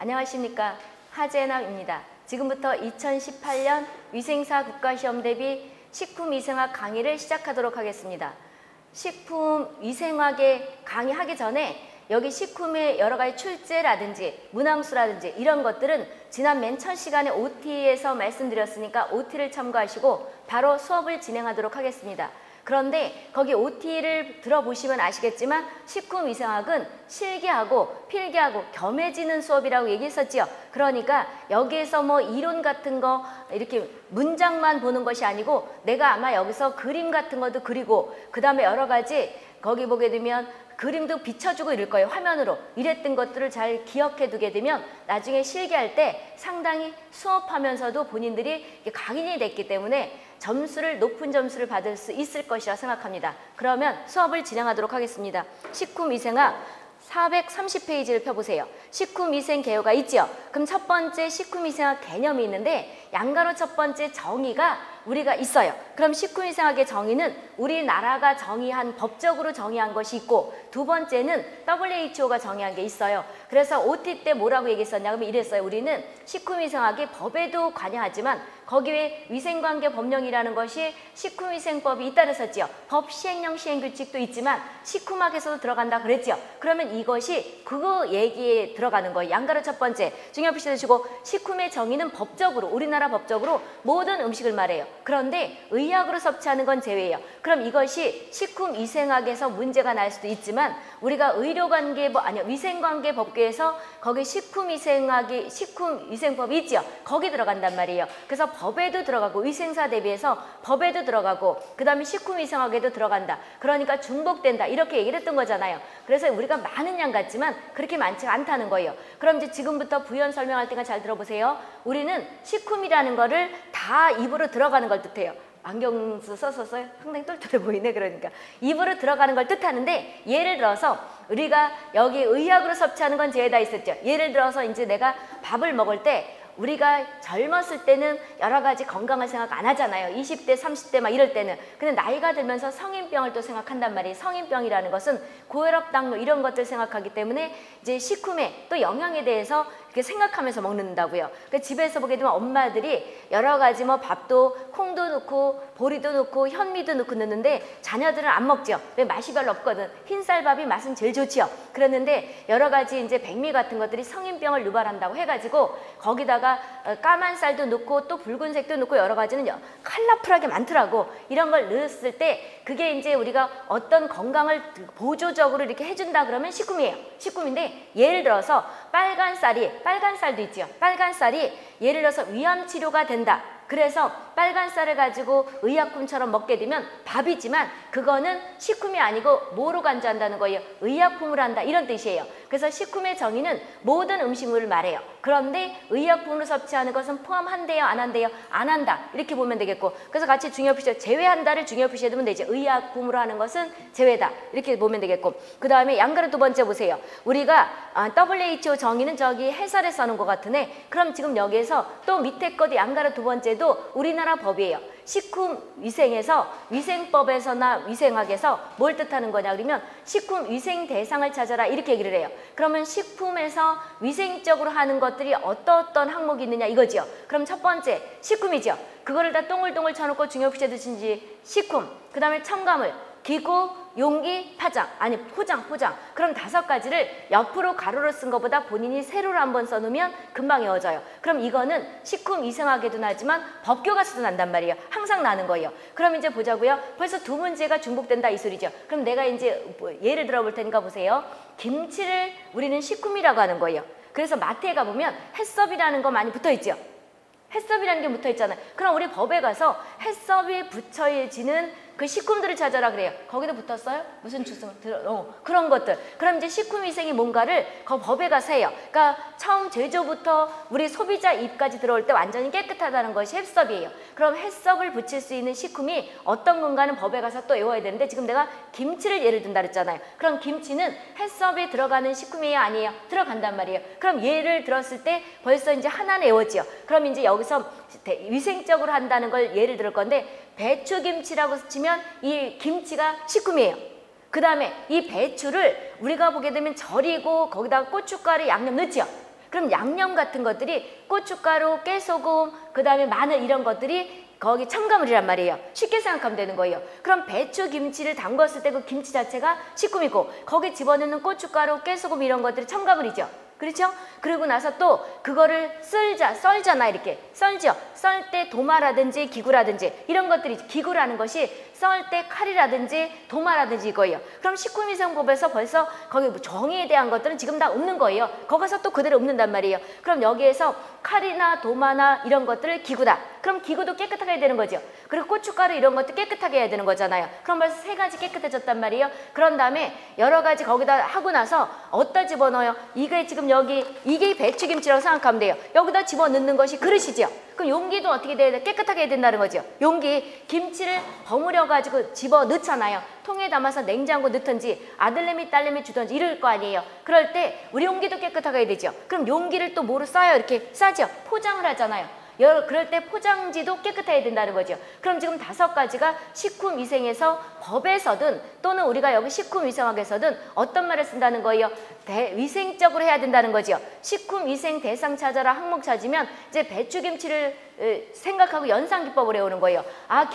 안녕하십니까. 하재나입니다. 지금부터 2018년 위생사 국가시험 대비 식품위생학 강의를 시작하도록 하겠습니다. 식품위생학에 강의하기 전에 여기 식품의 여러 가지 출제라든지 문항수라든지 이런 것들은 지난 맨 첫 시간에 OT에서 말씀드렸으니까 OT를 참고하시고 바로 수업을 진행하도록 하겠습니다. 그런데 거기 OT를 들어보시면 아시겠지만 식품위생학은 실기하고 필기하고 겸해지는 수업이라고 얘기했었지요. 그러니까 여기에서 뭐 이론 같은 거 이렇게 문장만 보는 것이 아니고 내가 아마 여기서 그림 같은 것도 그리고 그 다음에 여러 가지 거기 보게 되면 그림도 비춰주고 이럴 거예요. 화면으로. 이랬던 것들을 잘 기억해 두게 되면 나중에 실기할 때 상당히 수업하면서도 본인들이 각인이 됐기 때문에 높은 점수를 받을 수 있을 것이라 생각합니다. 그러면 수업을 진행하도록 하겠습니다. 식품위생학 430페이지를 펴보세요. 식품위생 개요가 있죠. 그럼 첫 번째 식품위생학 개념이 있는데 양가로 첫 번째 정의가 우리가 있어요. 그럼 식품위생학의 정의는 우리나라가 정의한 법적으로 정의한 것이 있고 두 번째는 WHO가 정의한 게 있어요. 그래서 OT 때 뭐라고 얘기했었냐 그러면 이랬어요. 우리는 식품위생학이 법에도 관여하지만 거기에 위생관계 법령이라는 것이 식품위생법이 있다 그랬었지요. 법 시행령 시행규칙도 있지만 식품학에서도 들어간다 그랬지요. 그러면 이것이 그거 얘기에 들어가는 거예요. 양가로 첫 번째 중요 표시 두시고 식품의 정의는 법적으로 우리나라 법적으로 모든 음식을 말해요. 그런데 의학으로 섭취하는 건 제외예요. 그럼 이것이 식품위생학에서 문제가 날 수도 있지만 우리가 의료관계법 아니요 위생관계법규에서 거기 식품위생법이 있죠. 거기 들어간단 말이에요. 그래서 법에도 들어가고 위생사 대비해서 법에도 들어가고 그 다음에 식품위생학에도 들어간다. 그러니까 중복된다. 이렇게 얘기를 했던 거잖아요. 그래서 우리가 많은 양 같지만 그렇게 많지 않다는 거예요. 그럼 이제 지금부터 부연 설명할 때가 잘 들어보세요. 우리는 식품이라는 거를 다 입으로 들어가는 걸 뜻해요. 안경 써서 상당히 똘똘해 보이네. 그러니까 입으로 들어가는 걸 뜻하는데 예를 들어서 우리가 여기 의학으로 섭취하는 건 제외다 있었죠. 예를 들어서 이제 내가 밥을 먹을 때 우리가 젊었을 때는 여러 가지 건강을 생각 안 하잖아요. 20대, 30대 막 이럴 때는. 근데 나이가 들면서 성인병을 또 생각한단 말이에요. 성인병이라는 것은 고혈압, 당뇨 이런 것들 생각하기 때문에 이제 식품에 또 영양에 대해서 이렇게 생각하면서 먹는다고요. 그러니까 집에서 보게 되면 엄마들이 여러 가지 뭐 밥도 콩도 넣고 보리도 넣고 현미도 넣고 넣는데 자녀들은 안 먹죠. 왜 맛이 별로 없거든. 흰쌀밥이 맛은 제일 좋지요. 그랬는데 여러 가지 이제 백미 같은 것들이 성인병을 유발한다고 해가지고 거기다가 까만 쌀도 넣고 또 붉은색도 넣고 여러 가지는 컬러풀하게 많더라고. 이런 걸 넣었을 때 그게 이제 우리가 어떤 건강을 보조적으로 이렇게 해준다 그러면 식품이에요. 식품인데 예를 들어서 빨간 쌀도 있죠. 빨간 쌀이 예를 들어서 위암 치료가 된다. 그래서 빨간 쌀을 가지고 의약품처럼 먹게 되면 밥이지만 그거는 식품이 아니고 뭐로 간주한다는 거예요? 의약품으로 한다 이런 뜻이에요. 그래서 식품의 정의는 모든 음식물을 말해요. 그런데 의약품으로 섭취하는 것은 포함한대요? 안 한대요? 안 한다. 이렇게 보면 되겠고 그래서 같이 중요 표시 제외한다를 중요 표시해 두면 되죠. 의약품으로 하는 것은 제외다. 이렇게 보면 되겠고 그 다음에 양가로 두 번째 보세요. 우리가 WHO 정의는 저기 해설에 써놓은 것 같으네. 그럼 지금 여기에서 또 밑에 것도 양가로 두 번째도 우리나라 법이에요. 식품위생에서 위생법에서나 위생학에서 뭘 뜻하는 거냐 그러면 식품위생 대상을 찾아라 이렇게 얘기를 해요. 그러면 식품에서 위생적으로 하는 것들이 어떤 항목이 있느냐 이거죠. 그럼 첫 번째 식품이죠. 그거를 다 동글동글 쳐놓고 중요 표시해 두신지 식품, 그 다음에 첨가물, 기구, 용기, 포장. 그럼 5가지를 옆으로 가로로 쓴 것보다 본인이 세로로 한번 써놓으면 금방 외워져요. 그럼 이거는 식품위생학에도 나지만 법교과서도 난단 말이에요. 항상 나는 거예요. 그럼 이제 보자고요. 벌써 두 문제가 중복된다 이 소리죠. 그럼 내가 이제 예를 들어 볼 테니까 보세요. 김치를 우리는 식품이라고 하는 거예요. 그래서 마트에 가보면 해썹이라는 거 많이 붙어있죠. 해썹이라는 게 붙어있잖아요. 그럼 우리 법에 가서 해썹이 붙여지는 그 식품들을 찾아라 그래요. 거기도 붙었어요? 무슨 주스? 그런 것들. 그럼 이제 식품위생이 뭔가를 그 법에 가서 해요. 그러니까 처음 제조부터 우리 소비자 입까지 들어올 때 완전히 깨끗하다는 것이 해썹이에요. 그럼 해썹을 붙일 수 있는 식품이 어떤 건가는 법에 가서 또 외워야 되는데 지금 내가 김치를 예를 든다 그랬잖아요. 그럼 김치는 해썹에 들어가는 식품이에요? 아니에요? 들어간단 말이에요. 그럼 예를 들었을 때 벌써 이제 하나는 외웠지요. 그럼 이제 여기서 위생적으로 한다는 걸 예를 들을 건데 배추김치라고 치면 이 김치가 식품이에요. 그 다음에 이 배추를 우리가 보게 되면 절이고 거기다가 고춧가루 양념 넣죠. 그럼 양념 같은 것들이 고춧가루, 깨소금, 그 다음에 마늘 이런 것들이 거기 첨가물이란 말이에요. 쉽게 생각하면 되는 거예요. 그럼 배추 김치를 담궜을 때 그 김치 자체가 식품이고 거기 집어넣는 고춧가루, 깨소금 이런 것들이 첨가물이죠. 그렇죠? 그리고 나서 또 그거를 썰잖아. 이렇게 썰죠. 썰 때 도마라든지 기구라든지 이런 것들이, 기구라는 것이 썰 때 칼이라든지 도마라든지 이거예요. 그럼 식품위생법에서 벌써 거기 정의에 대한 것들은 지금 다 없는 거예요. 거기서 또 그대로 없는단 말이에요. 그럼 여기에서 칼이나 도마나 이런 것들을 기구다. 그럼 기구도 깨끗하게 해야 되는 거죠. 그리고 고춧가루 이런 것도 깨끗하게 해야 되는 거잖아요. 그럼 벌써 세 가지 깨끗해졌단 말이에요. 그런 다음에 여러 가지 거기다 하고 나서 어디다 집어넣어요? 이게 지금 여기 이게 배추김치라고 생각하면 돼요. 여기다 집어넣는 것이 그릇이죠. 그럼 용기도 어떻게 돼야 돼? 깨끗하게 해야 된다는 거죠. 용기, 김치를 버무려 가지고 집어넣잖아요. 통에 담아서 냉장고 넣든지 아들내미 딸내미 주든지 이럴 거 아니에요. 그럴 때 우리 용기도 깨끗하게 해야 되죠. 그럼 용기를 또 뭐로 싸요? 이렇게 싸죠. 포장을 하잖아요. 그럴 때 포장지도 깨끗해야 된다는 거죠. 그럼 지금 5가지가 식품위생에서 법에서든 또는 우리가 여기 식품위생학에서든 어떤 말을 쓴다는 거예요? 위생적으로 해야 된다는 거죠. 식품위생 대상 찾아라 항목 찾으면 이제 배추김치를 생각하고 연상기법을 해오는 거예요. 아,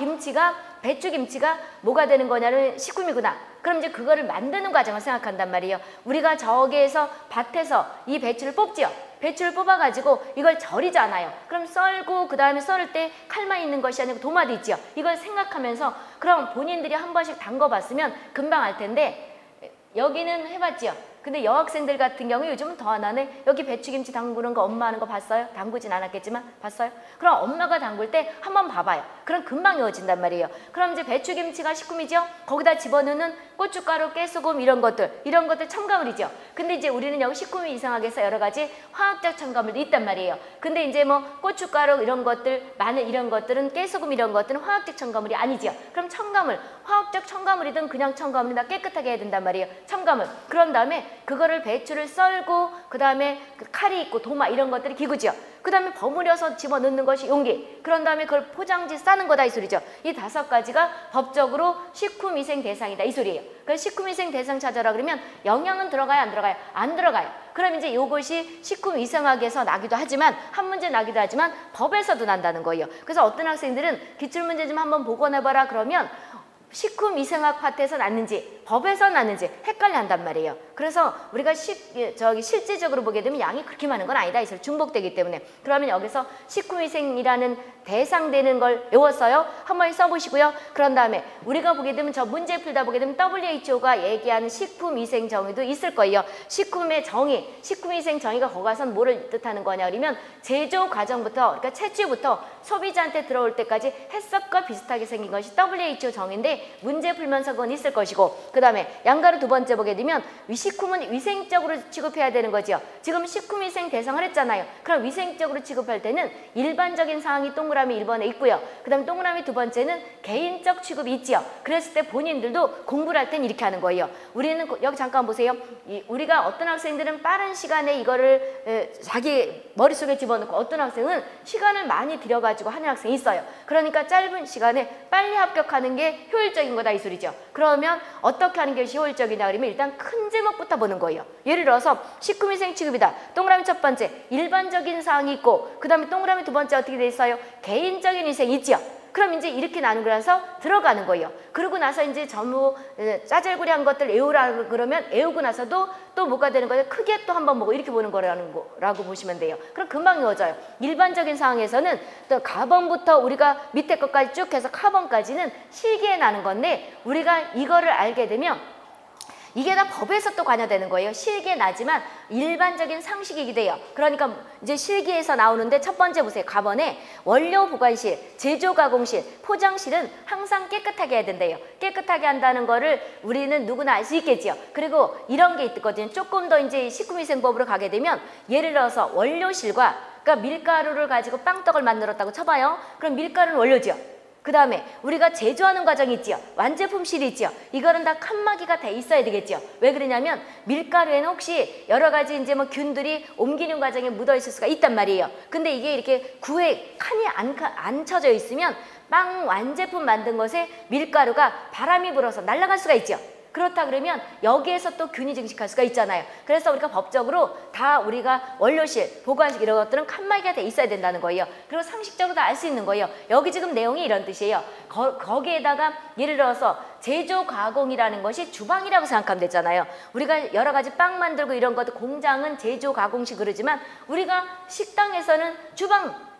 배추김치가 뭐가 되는 거냐는 식품이구나. 그럼 이제 그거를 만드는 과정을 생각한단 말이에요. 우리가 저기에서 밭에서 이 배추를 뽑지요. 배추를 뽑아가지고 이걸 절이잖아요. 그럼 썰고 그 다음에 썰을 때 칼만 있는 것이 아니고 도마도 있죠. 이걸 생각하면서 그럼 본인들이 한 번씩 담궈봤으면 금방 알 텐데 여기는 해봤지요. 근데 여학생들 같은 경우 요즘은 더 안 하네. 여기 배추김치 담그는 거 엄마 하는 거 봤어요? 담그진 않았겠지만 봤어요? 그럼 엄마가 담글 때 한번 봐봐요. 그럼 금방 이어진단 말이에요. 그럼 이제 배추김치가 식품이죠? 거기다 집어넣는 고춧가루, 깨소금 이런 것들 첨가물이죠. 근데 이제 우리는 여기 식품위생학에서 여러 가지 화학적 첨가물도 있단 말이에요. 근데 이제 뭐 고춧가루 이런 것들, 마늘 이런 것들은, 깨소금 이런 것들은 화학적 첨가물이 아니죠. 그럼 첨가물, 화학적 첨가물이든 그냥 첨가물이든 다 깨끗하게 해야 된단 말이에요. 첨가물. 그런 다음에 그거를 배추를 썰고 그 다음에 그 칼이 있고 도마 이런 것들이 기구죠. 그 다음에 버무려서 집어넣는 것이 용기. 그런 다음에 그걸 포장지 싸는 거다 이 소리죠. 이 5가지가 법적으로 식품위생 대상이다 이 소리예요. 그래서 식품위생 대상 찾아라 그러면 영양은 들어가요? 안 들어가요? 안 들어가요. 그럼 이제 이것이 식품위생학에서 나기도 하지만 한 문제 나기도 하지만 법에서도 난다는 거예요. 그래서 어떤 학생들은 기출문제 좀 한번 보고 내봐라 그러면 식품위생학 파트에서 났는지 법에서 났는지 헷갈려 한단 말이에요. 그래서 우리가 실제적으로 보게 되면 양이 그렇게 많은 건 아니다. 이슬 중복되기 때문에. 그러면 여기서 식품위생이라는 대상되는 걸 외웠어요. 한번 써보시고요. 그런 다음에 우리가 보게 되면 저 문제 풀다 보게 되면 WHO가 얘기하는 식품위생 정의도 있을 거예요. 식품의 정의, 식품위생 정의가 거기 가서는 뭐를 뜻하는 거냐 그러면 제조 과정부터, 그러니까 채취부터 소비자한테 들어올 때까지 해석과 비슷하게 생긴 것이 WHO 정의인데 문제 풀면서 그건 있을 것이고, 그 다음에 양가로 2번째 보게 되면 식품은 위생적으로 취급해야 되는 거죠. 지금 식품위생 대상을 했잖아요. 그럼 위생적으로 취급할 때는 일반적인 사항이 동그라미 1번에 있고요. 그 다음에 동그라미 2번째는 개인적 취급이 있지요. 그랬을 때 본인들도 공부를 할 땐 이렇게 하는 거예요. 우리는 여기 잠깐 보세요. 우리가 어떤 학생들은 빠른 시간에 이거를 자기 머릿속에 집어넣고 어떤 학생은 시간을 많이 들여가지고 하는 학생이 있어요. 그러니까 짧은 시간에 빨리 합격하는 게 효율적인 거다 이 소리죠. 그러면 어떻게 하는 게 효율적이냐 그러면 일단 큰 제목부터 보는 거예요. 예를 들어서 식품위생 취급이다. 동그라미 첫 번째 일반적인 사항이 있고 그 다음에 동그라미 2번째 어떻게 돼 있어요? 개인적인 위생이 있죠. 그럼 이제 이렇게 나누고 나서 들어가는 거예요. 그러고 나서 이제 전부 짜잘구리한 것들 외우라고 그러면 외우고 나서도 또 뭐가 되는 거예요? 크게 또 한번 보고 이렇게 보는 거라고 보시면 돼요. 그럼 금방 이어져요. 일반적인 상황에서는 또 가번부터 우리가 밑에 것까지 쭉 해서 카번까지는 실기에 나는 건데 우리가 이거를 알게 되면 이게 다 법에서 또 관여되는 거예요. 실기에 나지만 일반적인 상식이기도 해요. 그러니까 이제 실기에서 나오는데 첫 번째 보세요. 가번에 원료 보관실, 제조 가공실, 포장실은 항상 깨끗하게 해야 된대요. 깨끗하게 한다는 거를 우리는 누구나 알 수 있겠지요. 그리고 이런 게 있거든요. 조금 더 이제 식품위생법으로 가게 되면 예를 들어서 원료실과 그러니까 밀가루를 가지고 빵떡을 만들었다고 쳐봐요. 그럼 밀가루는 원료죠. 그 다음에 우리가 제조하는 과정이 있지요. 완제품실이 있지요. 이거는 다 칸막이가 돼 있어야 되겠죠. 왜 그러냐면 밀가루에는 혹시 여러 가지 이제 뭐 균들이 옮기는 과정에 묻어 있을 수가 있단 말이에요. 근데 이게 이렇게 구에 칸이 안 쳐져 있으면 빵 완제품 만든 것에 밀가루가 바람이 불어서 날아갈 수가 있죠. 그렇다 그러면 여기에서 또 균이 증식할 수가 있잖아요. 그래서 우리가 법적으로 다 우리가 원료실, 보관식 이런 것들은 칸막이가 돼 있어야 된다는 거예요. 그리고 상식적으로 다 알 수 있는 거예요. 여기 지금 내용이 이런 뜻이에요. 거기에다가 예를 들어서 제조 가공이라는 것이 주방이라고 생각하면 되잖아요. 우리가 여러 가지 빵 만들고 이런 것도 공장은 제조 가공식 그러지만 우리가 식당에서는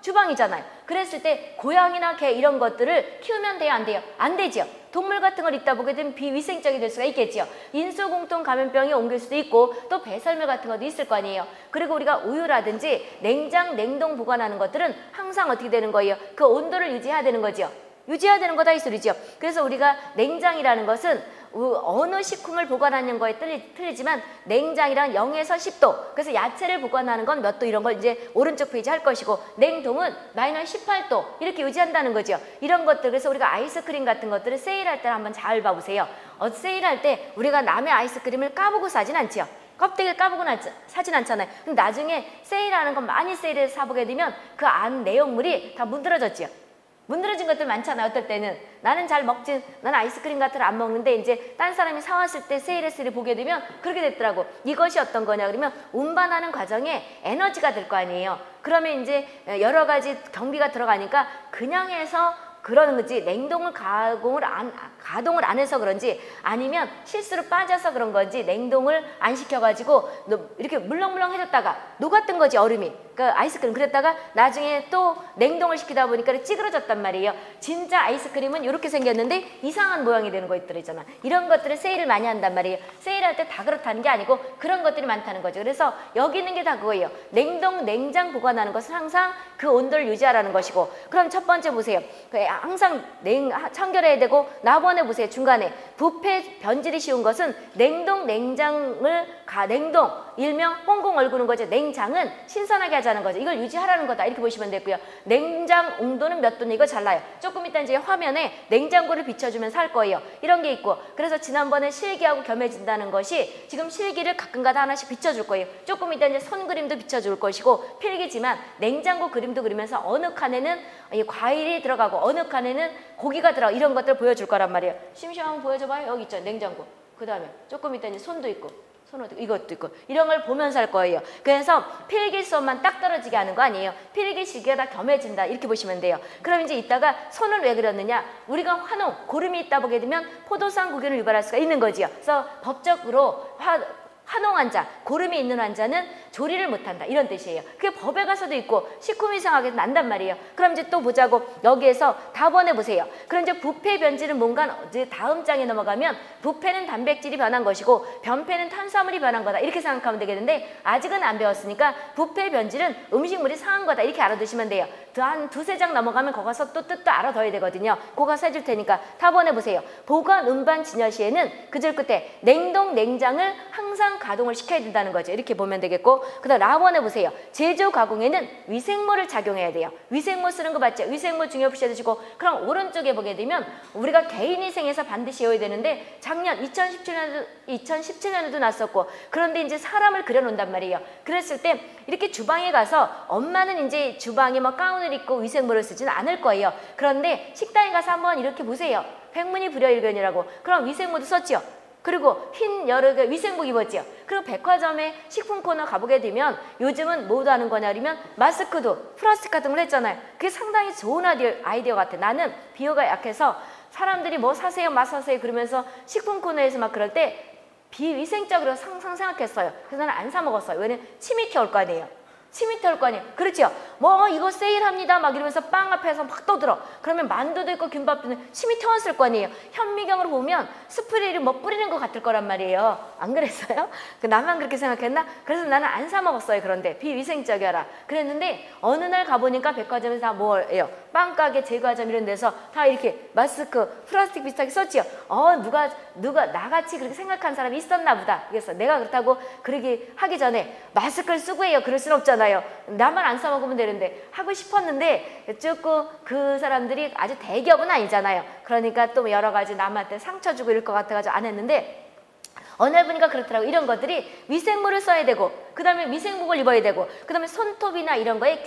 주방이잖아요. 그랬을 때 고양이나 개 이런 것들을 키우면 돼요, 안 돼요? 안 되죠. 동물 같은 걸 있다 보게 되면 비위생적이 될 수가 있겠죠. 인수공통 감염병이 옮길 수도 있고 또 배설물 같은 것도 있을 거 아니에요. 그리고 우리가 우유라든지 냉장, 냉동 보관하는 것들은 항상 어떻게 되는 거예요? 그 온도를 유지해야 되는 거죠. 유지해야 되는 거다 이 소리죠. 그래서 우리가 냉장이라는 것은 어느 식품을 보관하는 거에 틀리지만 냉장이란 0에서 10도. 그래서 야채를 보관하는 건 몇 도 이런 걸 이제 오른쪽 페이지 할 것이고 냉동은 마이너스 18도 이렇게 유지한다는 거죠. 이런 것들 그래서 우리가 아이스크림 같은 것들을 세일할 때 한번 잘 봐보세요. 세일할 때 우리가 남의 아이스크림을 까보고 사진 않죠. 껍데기를 까보고 사진 않잖아요. 근데 나중에 세일하는 건 많이 세일해서 사보게 되면 그 안 내용물이 다 문드러졌죠. 문드러진 것들 많잖아요. 어떨 때는 나는 나는 아이스크림 같은 걸 안 먹는데 이제 딴 사람이 사왔을 때 세일했을 때 보게 되면 그렇게 됐더라고. 이것이 어떤 거냐 그러면 운반하는 과정에 에너지가 될 거 아니에요. 그러면 이제 여러 가지 경비가 들어가니까 그냥 해서 그러는 거지 냉동을 가동을 안 해서 그런지 아니면 실수로 빠져서 그런 건지 냉동을 안 시켜가지고 이렇게 물렁물렁 해줬다가 녹았던 거지 얼음이. 그러니까 아이스크림 그랬다가 나중에 또 냉동을 시키다 보니까 찌그러졌단 말이에요. 진짜 아이스크림은 이렇게 생겼는데 이상한 모양이 되는 거 있잖아. 이런 것들을 세일을 많이 한단 말이에요. 세일할 때 다 그렇다는 게 아니고 그런 것들이 많다는 거죠. 그래서 여기 있는 게 다 그거예요. 냉장 보관하는 것은 항상 그 온도를 유지하라는 것이고 그럼 첫 번째 보세요. 항상 청결해야 되고 나번에 보세요. 중간에 부패 변질이 쉬운 것은 냉장을 냉동 일명 홍콩 얼구는 거죠. 냉장은 신선하게 하자는 거죠. 이걸 유지하라는 거다 이렇게 보시면 되고요. 냉장 온도는 몇 도는 이거 잘라요. 조금 이따 이제 화면에 냉장고를 비춰주면서 할 거예요. 이런 게 있고 그래서 지난번에 실기하고 겸해진다는 것이 지금 실기를 가끔가다 하나씩 비춰줄 거예요. 조금 이따 이제 손 그림도 비춰줄 것이고 필기지만 냉장고 그림도 그리면서 어느 칸에는 과일이 들어가고 어느 칸에는 고기가 들어가고 이런 것들을 보여줄 거란 말이에요. 심심하면 보여줘봐요. 여기 있죠. 냉장고. 그 다음에 조금 이따 이제 손도 있고 이것도 있고 이런 걸 보면서 할 거예요. 그래서 필기 수업만 딱 떨어지게 하는 거 아니에요. 필기 실기가 다 겸해진다 이렇게 보시면 돼요. 그럼 이제 이따가 손을 왜 그렸느냐 우리가 환웅 고름이 있다 보게 되면 포도상 구균을 유발할 수가 있는 거지요. 그래서 법적으로 환웅 환자, 고름이 있는 환자는 조리를 못한다 이런 뜻이에요. 그게 법에 가서도 있고 식품 이상하게 난단 말이에요. 그럼 이제 또 보자고 여기에서 답원해 보세요. 그럼 이제 부패 변질은 뭔가 이제 다음 장에 넘어가면 부패는 단백질이 변한 것이고 변패는 탄수화물이 변한 거다 이렇게 생각하면 되겠는데 아직은 안 배웠으니까 부패 변질은 음식물이 상한 거다 이렇게 알아두시면 돼요. 한 두세 장 넘어가면 거기서 또 뜻도 알아둬야 되거든요. 그거 써줄 테니까 답원해 보세요. 보관 운반 진열 시에는 그 줄 끝에 냉장을 항상 가동을 시켜야 된다는 거죠. 이렇게 보면 되겠고 그 다음 라원해 보세요. 제조 가공에는 위생모를 작용해야 돼요. 위생모 쓰는 거 맞죠? 위생모 중요 표시해 주시고 그럼 오른쪽에 보게 되면 우리가 개인위생에서 반드시 외워야 되는데 작년 2017년에도 났었고 그런데 이제 사람을 그려놓는단 말이에요. 그랬을 때 이렇게 주방에 가서 엄마는 이제 주방에 뭐 가운을 입고 위생모를 쓰지는 않을 거예요. 그런데 식당에 가서 한번 이렇게 보세요. 백문이 불여일견이라고. 그럼 위생모도 썼죠. 그리고 흰 여러 개 위생복 입었죠. 그리고 백화점에 식품 코너 가보게 되면 요즘은 뭐도 하는 거냐 그러면 마스크도 플라스틱 같은 걸 했잖아요. 그게 상당히 좋은 아이디어 같아. 나는 비호가 약해서 사람들이 뭐 사세요 마 사세요 그러면서 식품 코너에서 막 그럴 때 비위생적으로 생각했어요. 그래서 나는 안 사 먹었어요. 왜냐면 침이 튀어올 거 아니에요. 침이 튀어올 거 아니에요. 그렇죠? 뭐 이거 세일합니다 막 이러면서 빵 앞에서 막 떠들어. 그러면 만두도 있고 김밥도 있고 침이 튀어왔을 거 아니에요. 현미경으로 보면 스프레이를 뭐 뿌리는 것 같을 거란 말이에요. 안 그랬어요? 나만 그렇게 생각했나? 그래서 나는 안 사 먹었어요. 그런데 비위생적이라 그랬는데 어느 날 가보니까 백화점에서 다 뭐예요? 빵가게 제과점 이런 데서 다 이렇게 마스크 플라스틱 비슷하게 썼지요. 누가 나같이 그렇게 생각한 사람이 있었나 보다. 그래서 내가 그렇다고 그러기 하기 전에 마스크를 쓰고 해요. 그럴 순 없잖아요. 나만 안 사 먹으면 되는데 하고 싶었는데 조금 그 사람들이 아주 대기업은 아니잖아요. 그러니까 또 여러 가지 남한테 상처 주고 이럴 것 같아가지고 안 했는데 어느 날 보니까 그렇더라고. 이런 것들이 위생모를 써야 되고 그 다음에 미생복을 입어야 되고, 그 다음에 손톱이나 이런 거에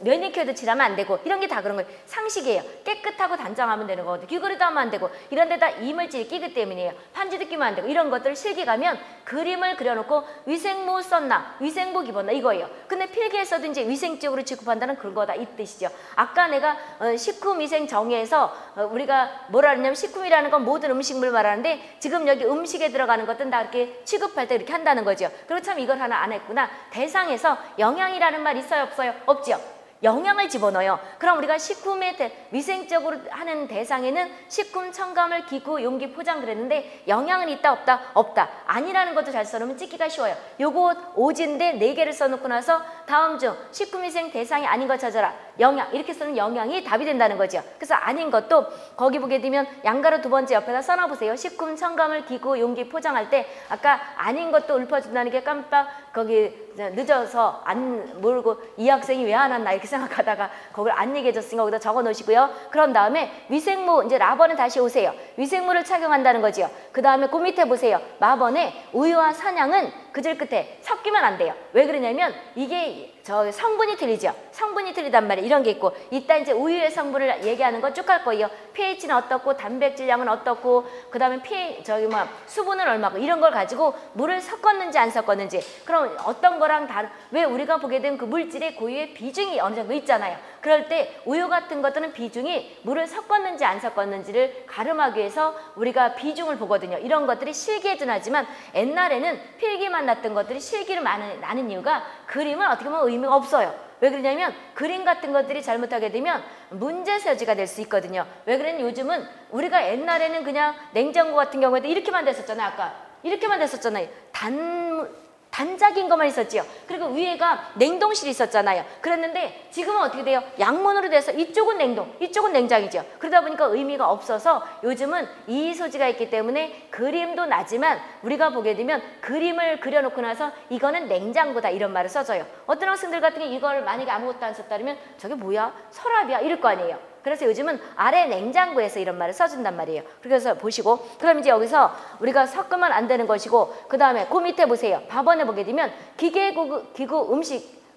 매니큐어도 칠하면 안 되고, 이런 게 다 그런 거예요. 상식이에요. 깨끗하고 단정하면 되는 거거든요. 귀걸이도 하면 안 되고, 이런 데다 이물질이 끼기 때문이에요. 반지도 끼면 안 되고, 이런 것들을 실기 가면 그림을 그려놓고 위생모 썼나, 위생복 입었나 이거예요. 근데 필기에서도 이제 위생적으로 취급한다는 그거다 이 뜻이죠. 아까 내가 식품위생 정의에서 우리가 뭐라 그러냐면, 식품이라는 건 모든 음식물을 말하는데, 지금 여기 음식에 들어가는 것들은 다 이렇게 취급할 때 이렇게 한다는 거죠. 그리고 참 이걸 하나 안 했구나. 대상에서 영양이라는 말 있어요, 없어요? 없죠. 영양을 집어넣어요. 그럼 우리가 식품에 위생적으로 하는 대상에는 식품, 첨가물, 기구, 용기, 포장 그랬는데, 영양은 있다 없다? 없다. 아니라는 것도 잘 써놓으면 찍기가 쉬워요. 요거 오지인데 4개를 써놓고 나서 다음 중 식품위생 대상이 아닌 거 찾아라. 영양, 이렇게 쓰는 영양이 답이 된다는 거죠. 그래서 아닌 것도 거기 보게 되면 양가로 2번째 옆에다 써놔보세요. 식품, 첨가물, 기구, 용기, 포장할 때 아까 아닌 것도 읊어준다는 게 깜빡 거기 늦어서 안 모르고 이 학생이 왜 안 왔나 이렇게 생각하다가 거기를 안 얘기해줬으니까 거기다 적어 놓으시고요. 그런 다음에 위생모, 이제 라번에 다시 오세요. 위생모를 착용한다는 거지요. 그 다음에 그 밑에 보세요. 마번에 우유와 산양은 그질 끝에 섞이면 안 돼요. 왜 그러냐면 이게 성분이 틀리죠. 성분이 틀리단 말이에요. 이런 게 있고, 이따 이제 우유의 성분을 얘기하는 거 쭉 할 거예요. pH는 어떻고, 단백질량은 어떻고, 그 다음에 수분은 얼마고, 이런 걸 가지고 물을 섞었는지 안 섞었는지, 그럼 어떤 거랑 다른, 왜 우리가 보게 되면 그 물질의 고유의 비중이 어느 정도 있잖아요. 그럴 때 우유 같은 것들은 비중이 물을 섞었는지 안 섞었는지를 가름하기 위해서 우리가 비중을 보거든요. 이런 것들이 실기에도 나지만, 옛날에는 필기만 났던 것들이 실기를 나는 이유가 그림은 어떻게 보면 의미가 없어요. 왜 그러냐면 그림 같은 것들이 잘못하게 되면 문제서지가 될 수 있거든요. 왜 그러냐면 요즘은 우리가 옛날에는 그냥 냉장고 같은 경우에도 이렇게만 됐었잖아요. 아까 이렇게만 됐었잖아요. 단작인 것만 있었지요. 그리고 위에가 냉동실이 있었잖아요. 그랬는데 지금은 어떻게 돼요? 양문으로 돼서 이쪽은 냉동, 이쪽은 냉장이죠. 그러다 보니까 의미가 없어서 요즘은 이 소지가 있기 때문에 그림도 나지만 우리가 보게 되면 그림을 그려놓고 나서 이거는 냉장고다 이런 말을 써줘요. 어떤 학생들 같은 경우 이걸 만약에 아무것도 안 썼다면 저게 뭐야? 서랍이야? 이럴 거 아니에요. 그래서 요즘은 아래 냉장고에서 이런 말을 써준단 말이에요. 그래서 보시고, 그럼 이제 여기서 우리가 섞으면 안 되는 것이고, 그 다음에 그 밑에 보세요. 밥원에 보게 되면 기구,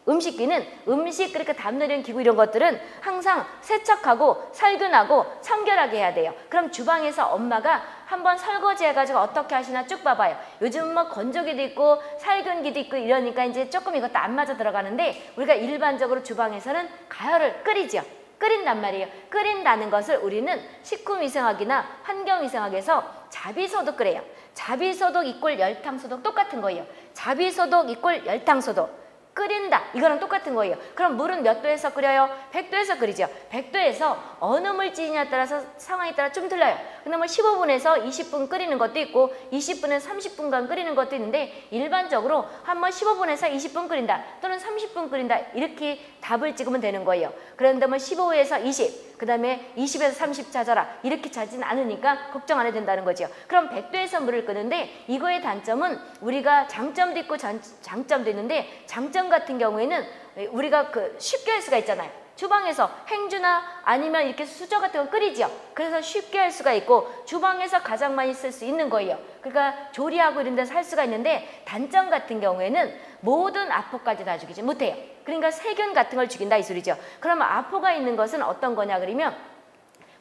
음식기는 음식 그렇게 담는 기구 이런 것들은 항상 세척하고 살균하고 청결하게 해야 돼요. 그럼 주방에서 엄마가 한번 설거지 해가지고 어떻게 하시나 쭉 봐봐요. 요즘 뭐 건조기도 있고 살균기도 있고 이러니까 이제 조금 이것도 안 맞아 들어가는데, 우리가 일반적으로 주방에서는 가열을 끓이죠. 끓인단 말이에요. 끓인다는 것을 우리는 식품위생학이나 환경위생학에서 자비소독 그래요. 자비소독 이꼴 열탕소독 똑같은 거예요. 자비소독 이꼴 열탕소독. 끓인다. 이거랑 똑같은 거예요. 그럼 물은 몇 도에서 끓여요? 100도에서 끓이죠. 100도에서 어느 물질이냐에 따라서 상황에 따라 좀 틀려요. 근데 뭐 15분에서 20분 끓이는 것도 있고 20분에서 30분간 끓이는 것도 있는데, 일반적으로 한번 15분에서 20분 끓인다 또는 30분 끓인다 이렇게 답을 찍으면 되는 거예요. 그런데 뭐 15에서 20, 그 다음에 20에서 30 찾아라 이렇게 찾지는 않으니까 걱정 안 해도 된다는 거죠. 그럼 100도에서 물을 끄는데, 이거의 단점은 우리가 장점도 있고 장점도 있는데, 장점 같은 경우에는 우리가 쉽게 할 수가 있잖아요. 주방에서 행주나 아니면 이렇게 수저 같은 거 끓이죠. 그래서 쉽게 할 수가 있고 주방에서 가장 많이 쓸 수 있는 거예요. 그러니까 조리하고 이런 데서 할 수가 있는데, 단점 같은 경우에는 모든 아포까지 다 죽이지 못해요. 그러니까 세균 같은 걸 죽인다 이 소리죠. 그러면 아포가 있는 것은 어떤 거냐 그러면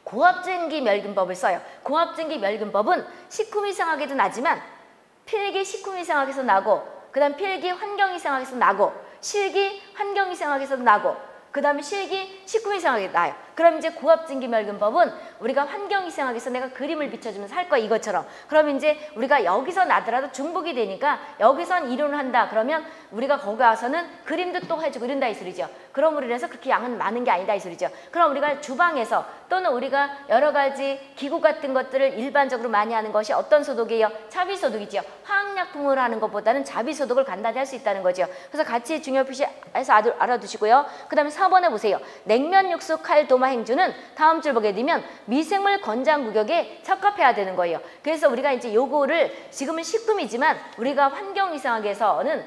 고압증기 멸균법을 써요. 고압증기 멸균법은 식품위생학에도 나지만 필기 식품위생학에서 나고, 그 다음 필기 환경위생학에서 나고, 실기 환경위생학에서도 나고, 그 다음에 실기 식품위생학에 나요. 그럼 이제 고압증기멸균법은 우리가 환경위생학에서 내가 그림을 비춰주면서 할 거야 이것처럼. 그럼 이제 우리가 여기서 나더라도 중복이 되니까 여기선 이론을 한다 그러면 우리가 거기 와서는 그림도 또 해주고 이런다 이 소리죠. 그러므로 인해서 그렇게 양은 많은 게 아니다 이 소리죠. 그럼 우리가 주방에서 또는 우리가 여러 가지 기구 같은 것들을 일반적으로 많이 하는 것이 어떤 소독이에요? 자비소독이죠. 화학약품을 하는 것보다는 자비소독을 간단히 할 수 있다는 거죠. 그래서 같이 중요 표시해서 알아두시고요. 그 다음에 4번에 보세요. 냉면, 육수, 칼, 도마, 행주는 다음 줄 보게 되면 미생물 권장 구격에 적합해야 되는 거예요. 그래서 우리가 이제 요거를 지금은 식품이지만 우리가 환경위생학에서는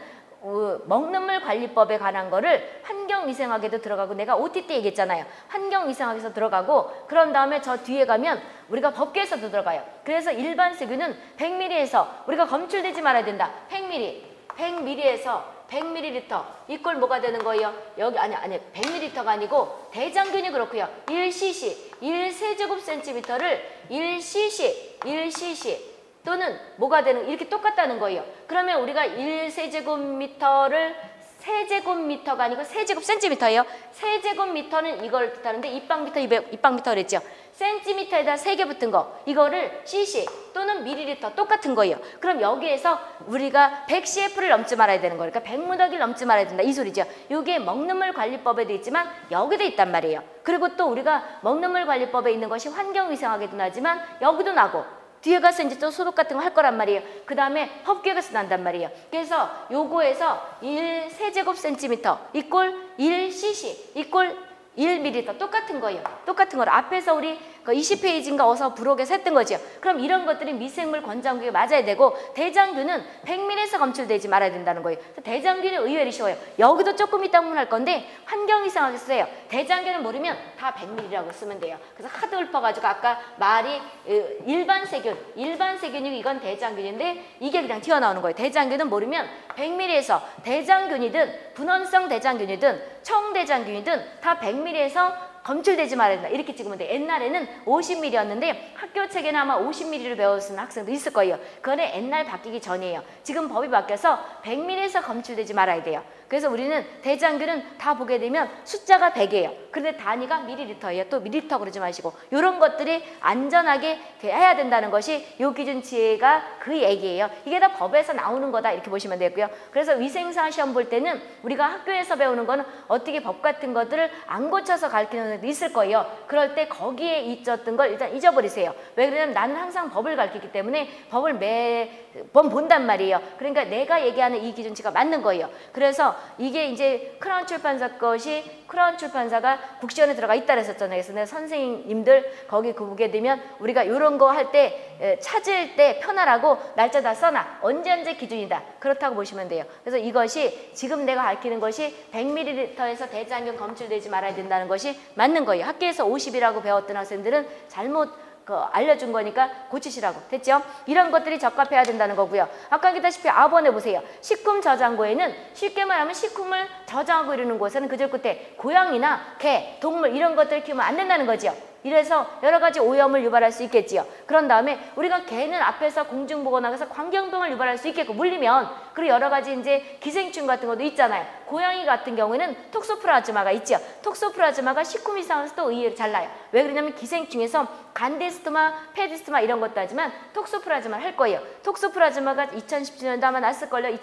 먹는 물 관리법에 관한 거를 환경위생학에도 들어가고, 내가 OTT 얘기했잖아요. 환경위생학에서 들어가고, 그런 다음에 저 뒤에 가면 우리가 법규에서도 들어가요. 그래서 일반 세균은 100ml에서 우리가 검출되지 말아야 된다. 100ml. 100ml에서 100ml 이꼴 뭐가 되는 거예요? 여기 아니 100ml가 아니고 대장균이 그렇고요. 1cc 1세제곱센티미터를 1cc 또는 뭐가 되는 이렇게 똑같다는 거예요. 그러면 우리가 1세제곱미터를 세제곱미터가 아니고 세제곱센티미터예요. 세제곱미터는 이걸 뜻하는데 입방미터, 입방미터 그랬죠. 센티미터에다 3개 붙은 거 이거를 cc 또는 밀리리터 똑같은 거예요. 그럼 여기에서 우리가 100cf를 넘지 말아야 되는 거니까 100무더기를 넘지 말아야 된다 이 소리죠. 이게 먹는물 관리법에도 있지만 여기도 있단 말이에요. 그리고 또 우리가 먹는물 관리법에 있는 것이 환경위생학에도 나지만 여기도 나고 뒤에 가서 이제 또 소독 같은 거 할 거란 말이에요. 그 다음에 흡기에 가서 난단 말이에요. 그래서 요거에서 1세제곱센티미터 이꼴 1cc 이꼴 1ml 똑같은 거예요. 똑같은 거를 앞에서 우리 20페이지인가 어서 부록에서 했던 거죠. 그럼 이런 것들이 미생물 권장국에 맞아야 되고 대장균은 100ml에서 검출되지 말아야 된다는 거예요. 대장균이 의외로 쉬워요. 여기도 조금 이따 보면 할 건데 환경이상하게 써요. 대장균을 모르면 다 100ml라고 쓰면 돼요. 그래서 하도 읊어가지고 아까 말이 일반 세균이 이건 대장균인데 이게 그냥 튀어나오는 거예요. 대장균은 모르면 100ml에서 대장균이든 분원성 대장균이든 청대장균이든 다 100ml에서 검출되지 말아야 된다. 이렇게 찍으면 돼. 옛날에는 50ml였는데 학교 책에는 아마 50ml를 배웠는 학생도 있을 거예요. 그거는 옛날 바뀌기 전이에요. 지금 법이 바뀌어서 100ml에서 검출되지 말아야 돼요. 그래서 우리는 대장균은 다 보게 되면 숫자가 100이에요. 그런데 단위가 밀리리터예요. 또 밀리리터 그러지 마시고 이런 것들이 안전하게 해야 된다는 것이 요 기준치가 그 얘기예요. 이게 다 법에서 나오는 거다 이렇게 보시면 되고요. 그래서 위생사 시험 볼 때는 우리가 학교에서 배우는 거는 어떻게 법 같은 것들을 안 고쳐서 가르치는 애도 있을 거예요. 그럴 때 거기에 있었던 걸 일단 잊어버리세요. 왜 그러냐면 나는 항상 법을 가르치기 때문에 법을 매번 본단 말이에요. 그러니까 내가 얘기하는 이 기준치가 맞는 거예요. 그래서 이게 이제 크라운 출판사 것이 크라운 출판사가 국시원에 들어가 있다 그랬었잖아요. 그래서 내가 선생님들 거기 보게 되면 우리가 이런 거 할 때 찾을 때 편하라고 날짜 다 써놔. 언제 기준이다. 그렇다고 보시면 돼요. 그래서 이것이 지금 내가 가르치는 것이 100ml에서 대장균 검출되지 말아야 된다는 것이 맞는 거예요. 학교에서 50이라고 배웠던 학생들은 잘못 알려준 거니까 고치시라고. 됐죠? 이런 것들이 적합해야 된다는 거고요. 아까 얘기했다시피 아번에 보세요. 식품 저장고에는 쉽게 말하면 식품을 저장하고 이러는 곳에는 그저 끝에 고양이나 개, 동물 이런 것들을 키우면 안 된다는 거죠. 이래서 여러 가지 오염을 유발할 수 있겠지요. 그런 다음에 우리가 개는 앞에서 공중보건학에서 광견병을 유발할 수 있겠고 물리면 그리고 여러 가지 이제 기생충 같은 것도 있잖아요. 고양이 같은 경우에는 톡소플라즈마가 있죠. 톡소플라즈마가 식품 이상에서 또 의외로 잘 나요. 왜 그러냐면 기생충에서 간디스토마, 페디스토마 이런 것도 하지만 톡소플라즈마를 할 거예요. 톡소플라즈마가 2017년도 아마 났을걸요.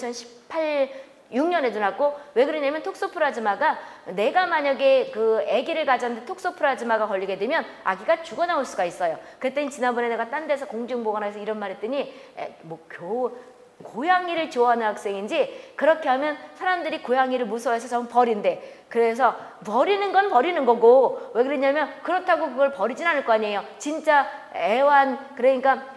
6년에도 났고 왜 그러냐면 톡소플라즈마가 내가 만약에 그 아기를 가졌는데 톡소플라즈마가 걸리게 되면 아기가 죽어 나올 수가 있어요. 그랬더니 지난번에 내가 딴 데서 공중보건학에서 이런 말 했더니 고양이를 좋아하는 학생인지 그렇게 하면 사람들이 고양이를 무서워해서 전부 버린대. 그래서 버리는 건 버리는 거고 왜 그러냐면 그렇다고 그걸 버리진 않을 거 아니에요. 진짜 애완 그러니까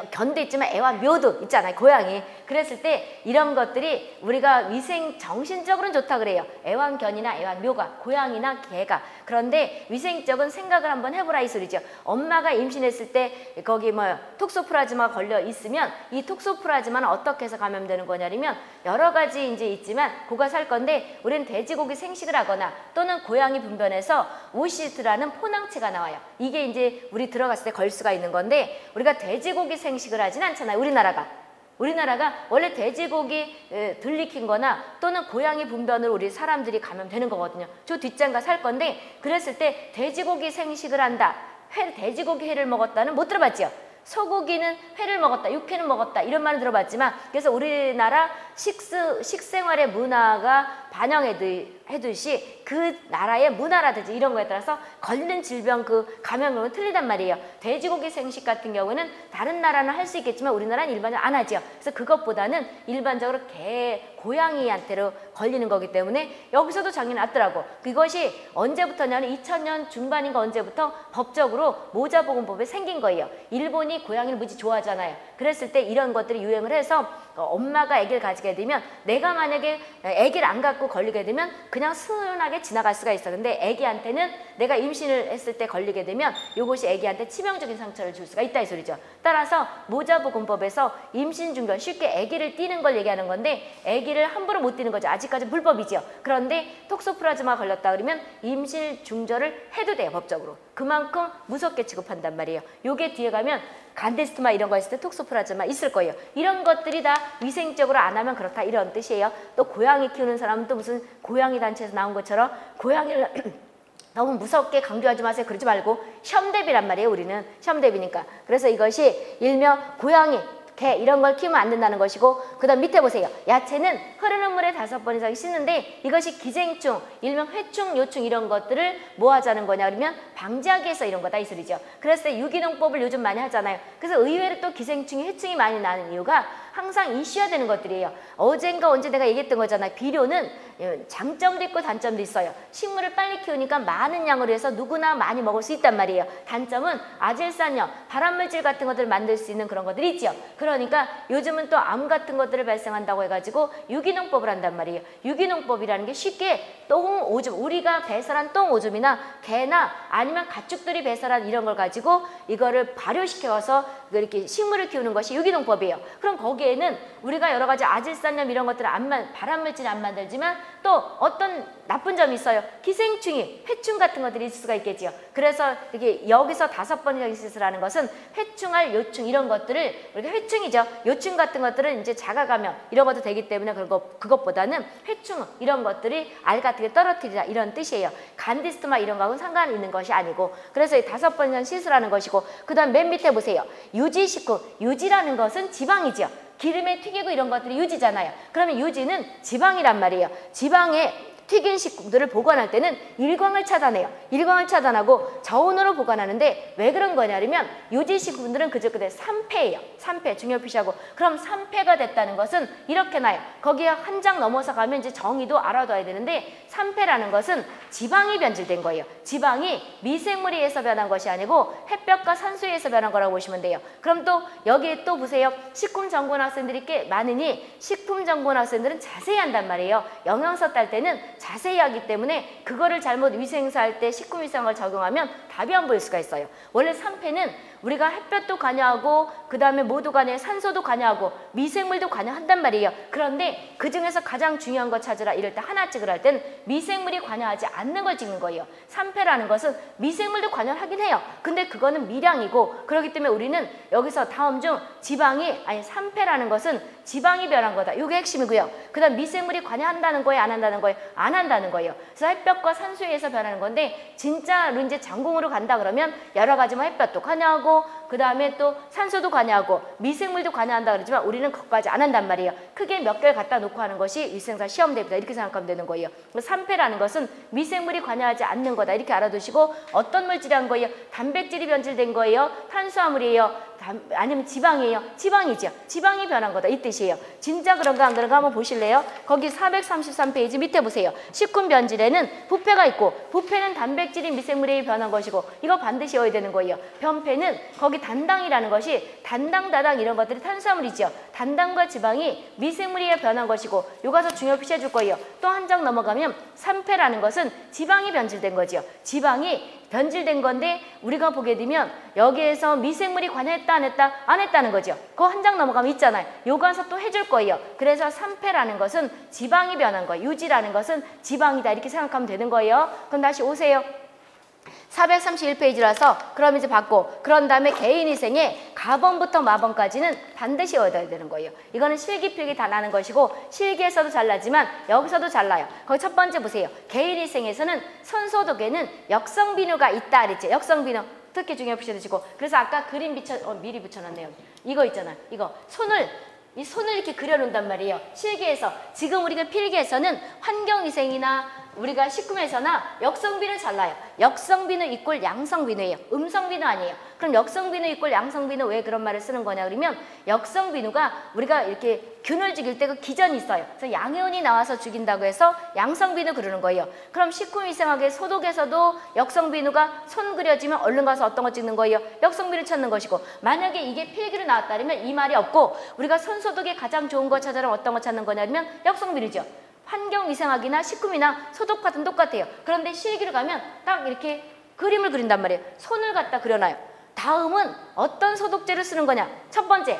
견도 있지만 애완묘도 있잖아요. 고양이. 그랬을 때 이런 것들이 우리가 위생 정신적으로는 좋다 그래요. 애완견이나 애완묘가 고양이나 개가. 그런데 위생적인 생각을 한번 해보라 이 소리죠. 엄마가 임신했을 때 거기 톡소플라즈마가 걸려 있으면 이 톡소플라즈마는 어떻게 해서 감염되는 거냐면 여러 가지 이제 있지만 그거 살 건데 우리는 돼지고기 생식을 하거나 또는 고양이 분변에서 우시트라는 포낭체가 나와요. 이게 이제 우리 들어갔을 때 걸 수가 있는 건데 우리가 돼지고기 생식을 하진 않잖아요. 우리나라가 원래 돼지고기 들리킨 거나 또는 고양이 분변으로 우리 사람들이 감염되는 거거든요. 저 뒷장가 살 건데 그랬을 때 돼지고기 생식을 한다. 돼지고기 회를 먹었다는 못 들어봤죠? 소고기는 회를 먹었다, 육회는 먹었다 이런 말을 들어봤지만 그래서 우리나라 식생활의 문화가 반영해두시 그 나라의 문화라든지 이런 거에 따라서 걸리는 질병 그 감염은 틀리단 말이에요. 돼지고기 생식 같은 경우는 다른 나라는 할 수 있겠지만 우리나라는 일반적으로 안 하죠. 그래서 그것보다는 일반적으로 고양이한테로 걸리는 거기 때문에 여기서도 장이 났더라고. 그것이 언제부터냐면 2000년 중반인가 언제부터 법적으로 모자보건법이 생긴 거예요. 일본이 고양이를 무지 좋아하잖아요. 그랬을 때 이런 것들이 유행을 해서 엄마가 아기를 가지게 되면 내가 만약에 아기를 안 갖고 걸리게 되면 그냥 순하게 지나갈 수가 있어. 근데 아기한테는 내가 임신을 했을 때 걸리게 되면 이것이 아기한테 치명적인 상처를 줄 수가 있다 이 소리죠. 따라서 모자보건법에서 임신 중견 쉽게 아기를 띄는 걸 얘기하는 건데 아기를 함부로 못 띄는 거죠. 아직까지 불법이죠. 그런데 톡소플라즈마 걸렸다 그러면 임신 중절을 해도 돼요. 법적으로. 그만큼 무섭게 취급한단 말이에요. 요게 뒤에 가면 간데스트마 이런 거 있을 때 톡소플라즈마 있을 거예요. 이런 것들이 다 위생적으로 안 하면 그렇다 이런 뜻이에요. 또 고양이 키우는 사람은 또 무슨 고양이 단체에서 나온 것처럼 고양이를 너무 무섭게 강조하지 마세요. 그러지 말고 시험 대비란 말이에요. 우리는 시험 대비니까. 그래서 이것이 일명 고양이, 개 이런 걸 키우면 안 된다는 것이고 그 다음 밑에 보세요. 야채는 흐르는 물에 5번 이상 씻는데 이것이 기생충, 일명 회충, 요충 이런 것들을 뭐 하자는 거냐 그러면 방지하기 위해서 이런 거다 이 소리죠. 그래서 유기농법을 요즘 많이 하잖아요. 그래서 의외로 또 기생충이, 회충이 많이 나는 이유가 항상 이슈화 되는 것들이에요. 어젠가 언제 내가 얘기했던 거잖아요. 비료는 장점도 있고 단점도 있어요. 식물을 빨리 키우니까 많은 양으로 해서 누구나 많이 먹을 수 있단 말이에요. 단점은 아질산염, 발암물질 같은 것들을 만들 수 있는 그런 것들이 있죠. 그러니까 요즘은 또 암 같은 것들을 발생한다고 해가지고 유기농법을 한단 말이에요. 유기농법이라는 게 쉽게 똥 오줌, 우리가 배설한 똥 오줌이나 개나 아니면 가축들이 배설한 이런 걸 가지고 이거를 발효시켜서 이렇게 식물을 키우는 것이 유기농법이에요. 그럼 거기에는 우리가 여러 가지 아질산염 이런 것들을 발암물질을 안 만들지만 또 어떤 나쁜 점이 있어요. 기생충이, 회충 같은 것들이 있을 수가 있겠지요. 그래서 이렇게 여기서 5번 이상 있으라는 것은 회충할 요충 이런 것들을 우리가 회충이죠. 요충 같은 것들은 이제 자가감염 이런 것도 되기 때문에 그것보다는 회충 이런 것들이 알 같은 게 떨어뜨리라 이런 뜻이에요. 간디스트마 이런 거하고는 상관 있는 것이 아니고 그래서 5번 이상 씻으라는 것이고 그 다음 맨 밑에 보세요. 유지식품, 유지라는 것은 지방이죠. 기름에 튀기고 이런 것들이 유지잖아요. 그러면 유지는 지방이란 말이에요. 지방에 튀긴 식품들을 보관할 때는 일광을 차단해요. 일광을 차단하고 저온으로 보관하는데 왜 그런 거냐면 유지식품들은 그저그대 3폐예요. 3폐 중요 표시하고 그럼 3폐가 됐다는 것은 이렇게 나요. 거기에 한 장 넘어서 가면 이제 정의도 알아둬야 되는데 3폐라는 것은 지방이 변질된 거예요. 지방이 미생물에 의해서 변한 것이 아니고 햇볕과 산소에 의해서 변한 거라고 보시면 돼요. 그럼 또 여기에 또 보세요. 식품전공 학생들이 꽤 많으니 식품전공 학생들은 자세히 한단 말이에요. 영양서 딸 때는 자세히 하기 때문에 그거를 잘못 위생사할 때 식품위생을 적용하면 답이 안 보일 수가 있어요. 원래 3폐는 우리가 햇볕도 관여하고 그 다음에 모두 관여해 산소도 관여하고 미생물도 관여한단 말이에요. 그런데 그중에서 가장 중요한 거 찾으라 이럴 때 하나 찍으라 할 때는 미생물이 관여하지 않는 걸 찍는 거예요. 3폐라는 것은 미생물도 관여하긴 해요. 근데 그거는 미량이고 그렇기 때문에 우리는 여기서 다음 중 지방이 3폐라는 것은 지방이 변한 거다. 이게 핵심이고요. 그 다음 미생물이 관여한다는 거예요? 안 한다는 거예요? 안 한다는 거예요. 그래서 햇볕과 산소에 의해서 변하는 건데 진짜로 이제 장공으로 간다 그러면 여러 가지 뭐 햇볕도 관여하고 그 다음에 또 산소도 관여하고 미생물도 관여한다 그러지만 우리는 그것까지 안 한단 말이에요. 크게 몇 개를 갖다 놓고 하는 것이 위생사 시험 대비다 이렇게 생각하면 되는 거예요. 3폐라는 것은 미생물이 관여하지 않는 거다 이렇게 알아두시고 어떤 물질이 한 거예요? 단백질이 변질된 거예요? 탄수화물이에요? 아니면 지방이에요? 지방이죠. 지방이 변한 거다 이 뜻이에요. 진짜 그런가 안 그런가 한번 보실래요? 거기 433페이지 밑에 보세요. 식품 변질에는 부패가 있고 부패는 단백질이 미생물에 변한 것이고 이거 반드시 외워야 되는 거예요. 변폐는 거기 단당이라는 것이 단당, 다당 이런 것들이 탄수화물이죠. 단당과 지방이 미생물에 변한 것이고 요가서 중요 표시해 줄 거예요. 또 한 장 넘어가면 3폐라는 것은 지방이 변질된 거죠. 지방이 변질된 건데 우리가 보게 되면 여기에서 미생물이 관여했다 안 했다? 안 했다는 거죠. 그거 한 장 넘어가면 있잖아요. 요가서 또 해줄 거예요. 그래서 3폐라는 것은 지방이 변한 거예요. 유지라는 것은 지방이다 이렇게 생각하면 되는 거예요. 그럼 다시 오세요. 431페이지라서 그럼 이제 받고 그런 다음에 개인위생에 가번부터 마번까지는 반드시 얻어야 되는 거예요. 이거는 실기필기 다 나는 것이고 실기에서도 잘 나지만 여기서도 잘 나요. 거기 첫 번째 보세요. 개인위생에서는 손소독에는 역성비누가 있다 그랬죠. 역성비누 특히 중요 표시해 주시고 그래서 아까 그림 미리 붙여놨네요. 이거 있잖아요. 이거 이 손을 이렇게 그려놓는단 말이에요. 실기에서 지금 우리가 필기에서는 환경위생이나 우리가 식품에서나 역성비누 잘 나요. 역성비누 이꼴 양성비누예요. 음성비누 아니에요. 그럼 역성비누 이꼴 양성비누 왜 그런 말을 쓰는 거냐 그러면 역성비누가 우리가 이렇게 균을 죽일 때 그 기전이 있어요. 그래서 양해원이 나와서 죽인다고 해서 양성비누 그러는 거예요. 그럼 식후미생하게 소독에서도 역성비누가 손 그려지면 얼른 가서 어떤 거 찍는 거예요? 역성비누 찾는 것이고, 만약에 이게 필기로 나왔다면 이 말이 없고 우리가 손소독에 가장 좋은 거 찾아라면 어떤 거 찾는 거냐면 역성비누죠. 환경위생학이나 식후미나 소독 파트는 똑같아요. 그런데 실기로 가면 딱 이렇게 그림을 그린단 말이에요. 손을 갖다 그려놔요. 다음은 어떤 소독제를 쓰는 거냐? 첫 번째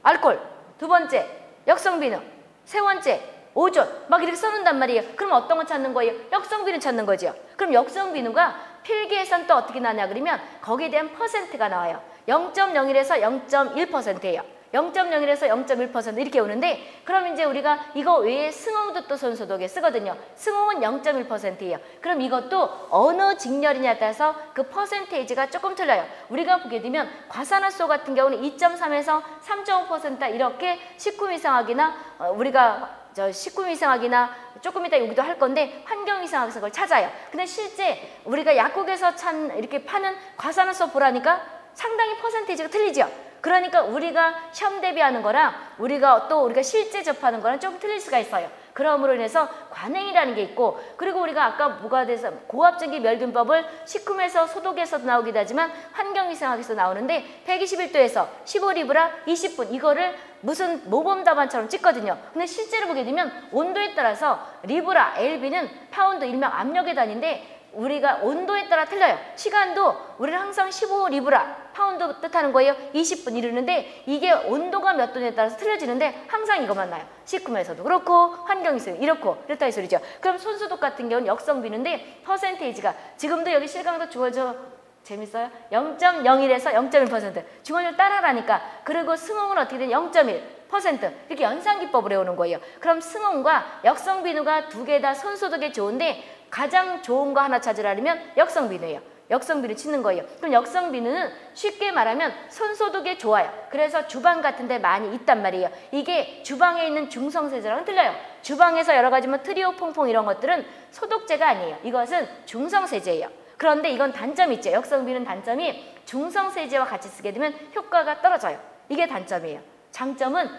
알코올, 두 번째 역성비누, 세 번째 오존, 막 이렇게 써놓는단 말이에요. 그럼 어떤 거 찾는 거예요? 역성비누 찾는 거죠. 그럼 역성비누가 필기에선 또 어떻게 나냐 그러면 거기에 대한 퍼센트가 나와요. 0.01에서 0.1%예요. 0.01에서 0.1% 이렇게 오는데, 그럼 이제 우리가 이거 외에 승홍도 또 손소독에 쓰거든요. 승홍은 0.1%예요. 그럼 이것도 어느 직렬이냐에 따라서 그 퍼센테이지가 조금 틀려요. 우리가 보게 되면 과산화수 같은 경우는 2.3에서 3.5% 이렇게 식후미생학이나 우리가 식후미생학이나 조금 이따 여기도 할 건데 환경위생학에서 그걸 찾아요. 근데 실제 우리가 약국에서 이렇게 파는 과산화수 보라니까 상당히 퍼센테이지가 틀리죠. 그러니까 우리가 시험 대비하는 거랑 우리가 실제 접하는 거랑 좀 틀릴 수가 있어요. 그러므로 인해서 관행이라는 게 있고, 그리고 우리가 아까 뭐가 돼서 고압전기 멸균법을 식품에서 소독에서도 나오기도 하지만 환경위생학에서 나오는데 121도에서 15리브라 20분 이거를 무슨 모범 답안처럼 찍거든요. 근데 실제로 보게 되면 온도에 따라서 리브라, LB는 파운드 일명 압력의 단위인데 우리가 온도에 따라 틀려요. 시간도 우리는 항상 15리브라 파운드 뜻하는 거예요. 20분 이르는데 이게 온도가 몇 도냐에 따라서 틀려지는데 항상 이것만 나요. 식품에서도 그렇고 환경에서도 이렇다 이 소리죠. 그럼 손소독 같은 경우는 역성비누인데 퍼센테이지가 지금도 여기 실강도 주어져 재밌어요? 0.01에서 0.1% 중원율 따라라니까. 그리고 승홍은 어떻게 돼? 0.1% 이렇게 연산기법으로 해오는 거예요. 그럼 승홍과 역성비누가 두 개 다 손소독에 좋은데 가장 좋은 거 하나 찾으라면 역성비누예요. 역성비누 치는 거예요. 그럼 역성비누는 쉽게 말하면 손소독에 좋아요. 그래서 주방 같은 데 많이 있단 말이에요. 이게 주방에 있는 중성세제랑은 틀려요. 주방에서 여러 가지 뭐 트리오 퐁퐁 이런 것들은 소독제가 아니에요. 이것은 중성세제예요. 그런데 이건 단점이 있죠. 역성비누는 단점이 중성세제와 같이 쓰게 되면 효과가 떨어져요. 이게 단점이에요. 장점은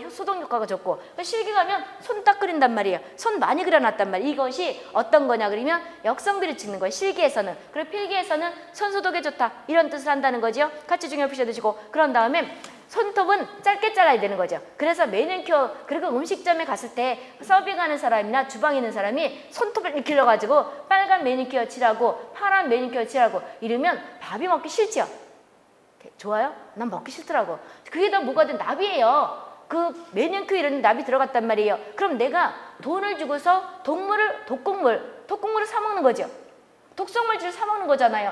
소독 효과가 좋고, 실기 가면 손 딱 그린단 말이에요. 손 많이 그려놨단 말이에요. 이것이 어떤 거냐 그러면 역성비누 찍는 거예요. 실기에서는. 그리고 필기에서는 손소독에 좋다 이런 뜻을 한다는 거죠. 같이 중요 표시해 두시고, 그런 다음에 손톱은 짧게 잘라야 되는 거죠. 그래서 매니큐어, 그리고 음식점에 갔을 때 서빙하는 사람이나 주방에 있는 사람이 손톱을 이렇게 길러가지고 빨간 매니큐어 칠하고 파란 매니큐어 칠하고 이러면 밥이 먹기 싫죠. 좋아요? 난 먹기 싫더라고. 그게 다 뭐가 든 나비예요. 그 매니큐어 이런 나비 들어갔단 말이에요. 그럼 내가 돈을 주고서 독극물을 사 먹는 거죠. 독성물질을 사 먹는 거잖아요.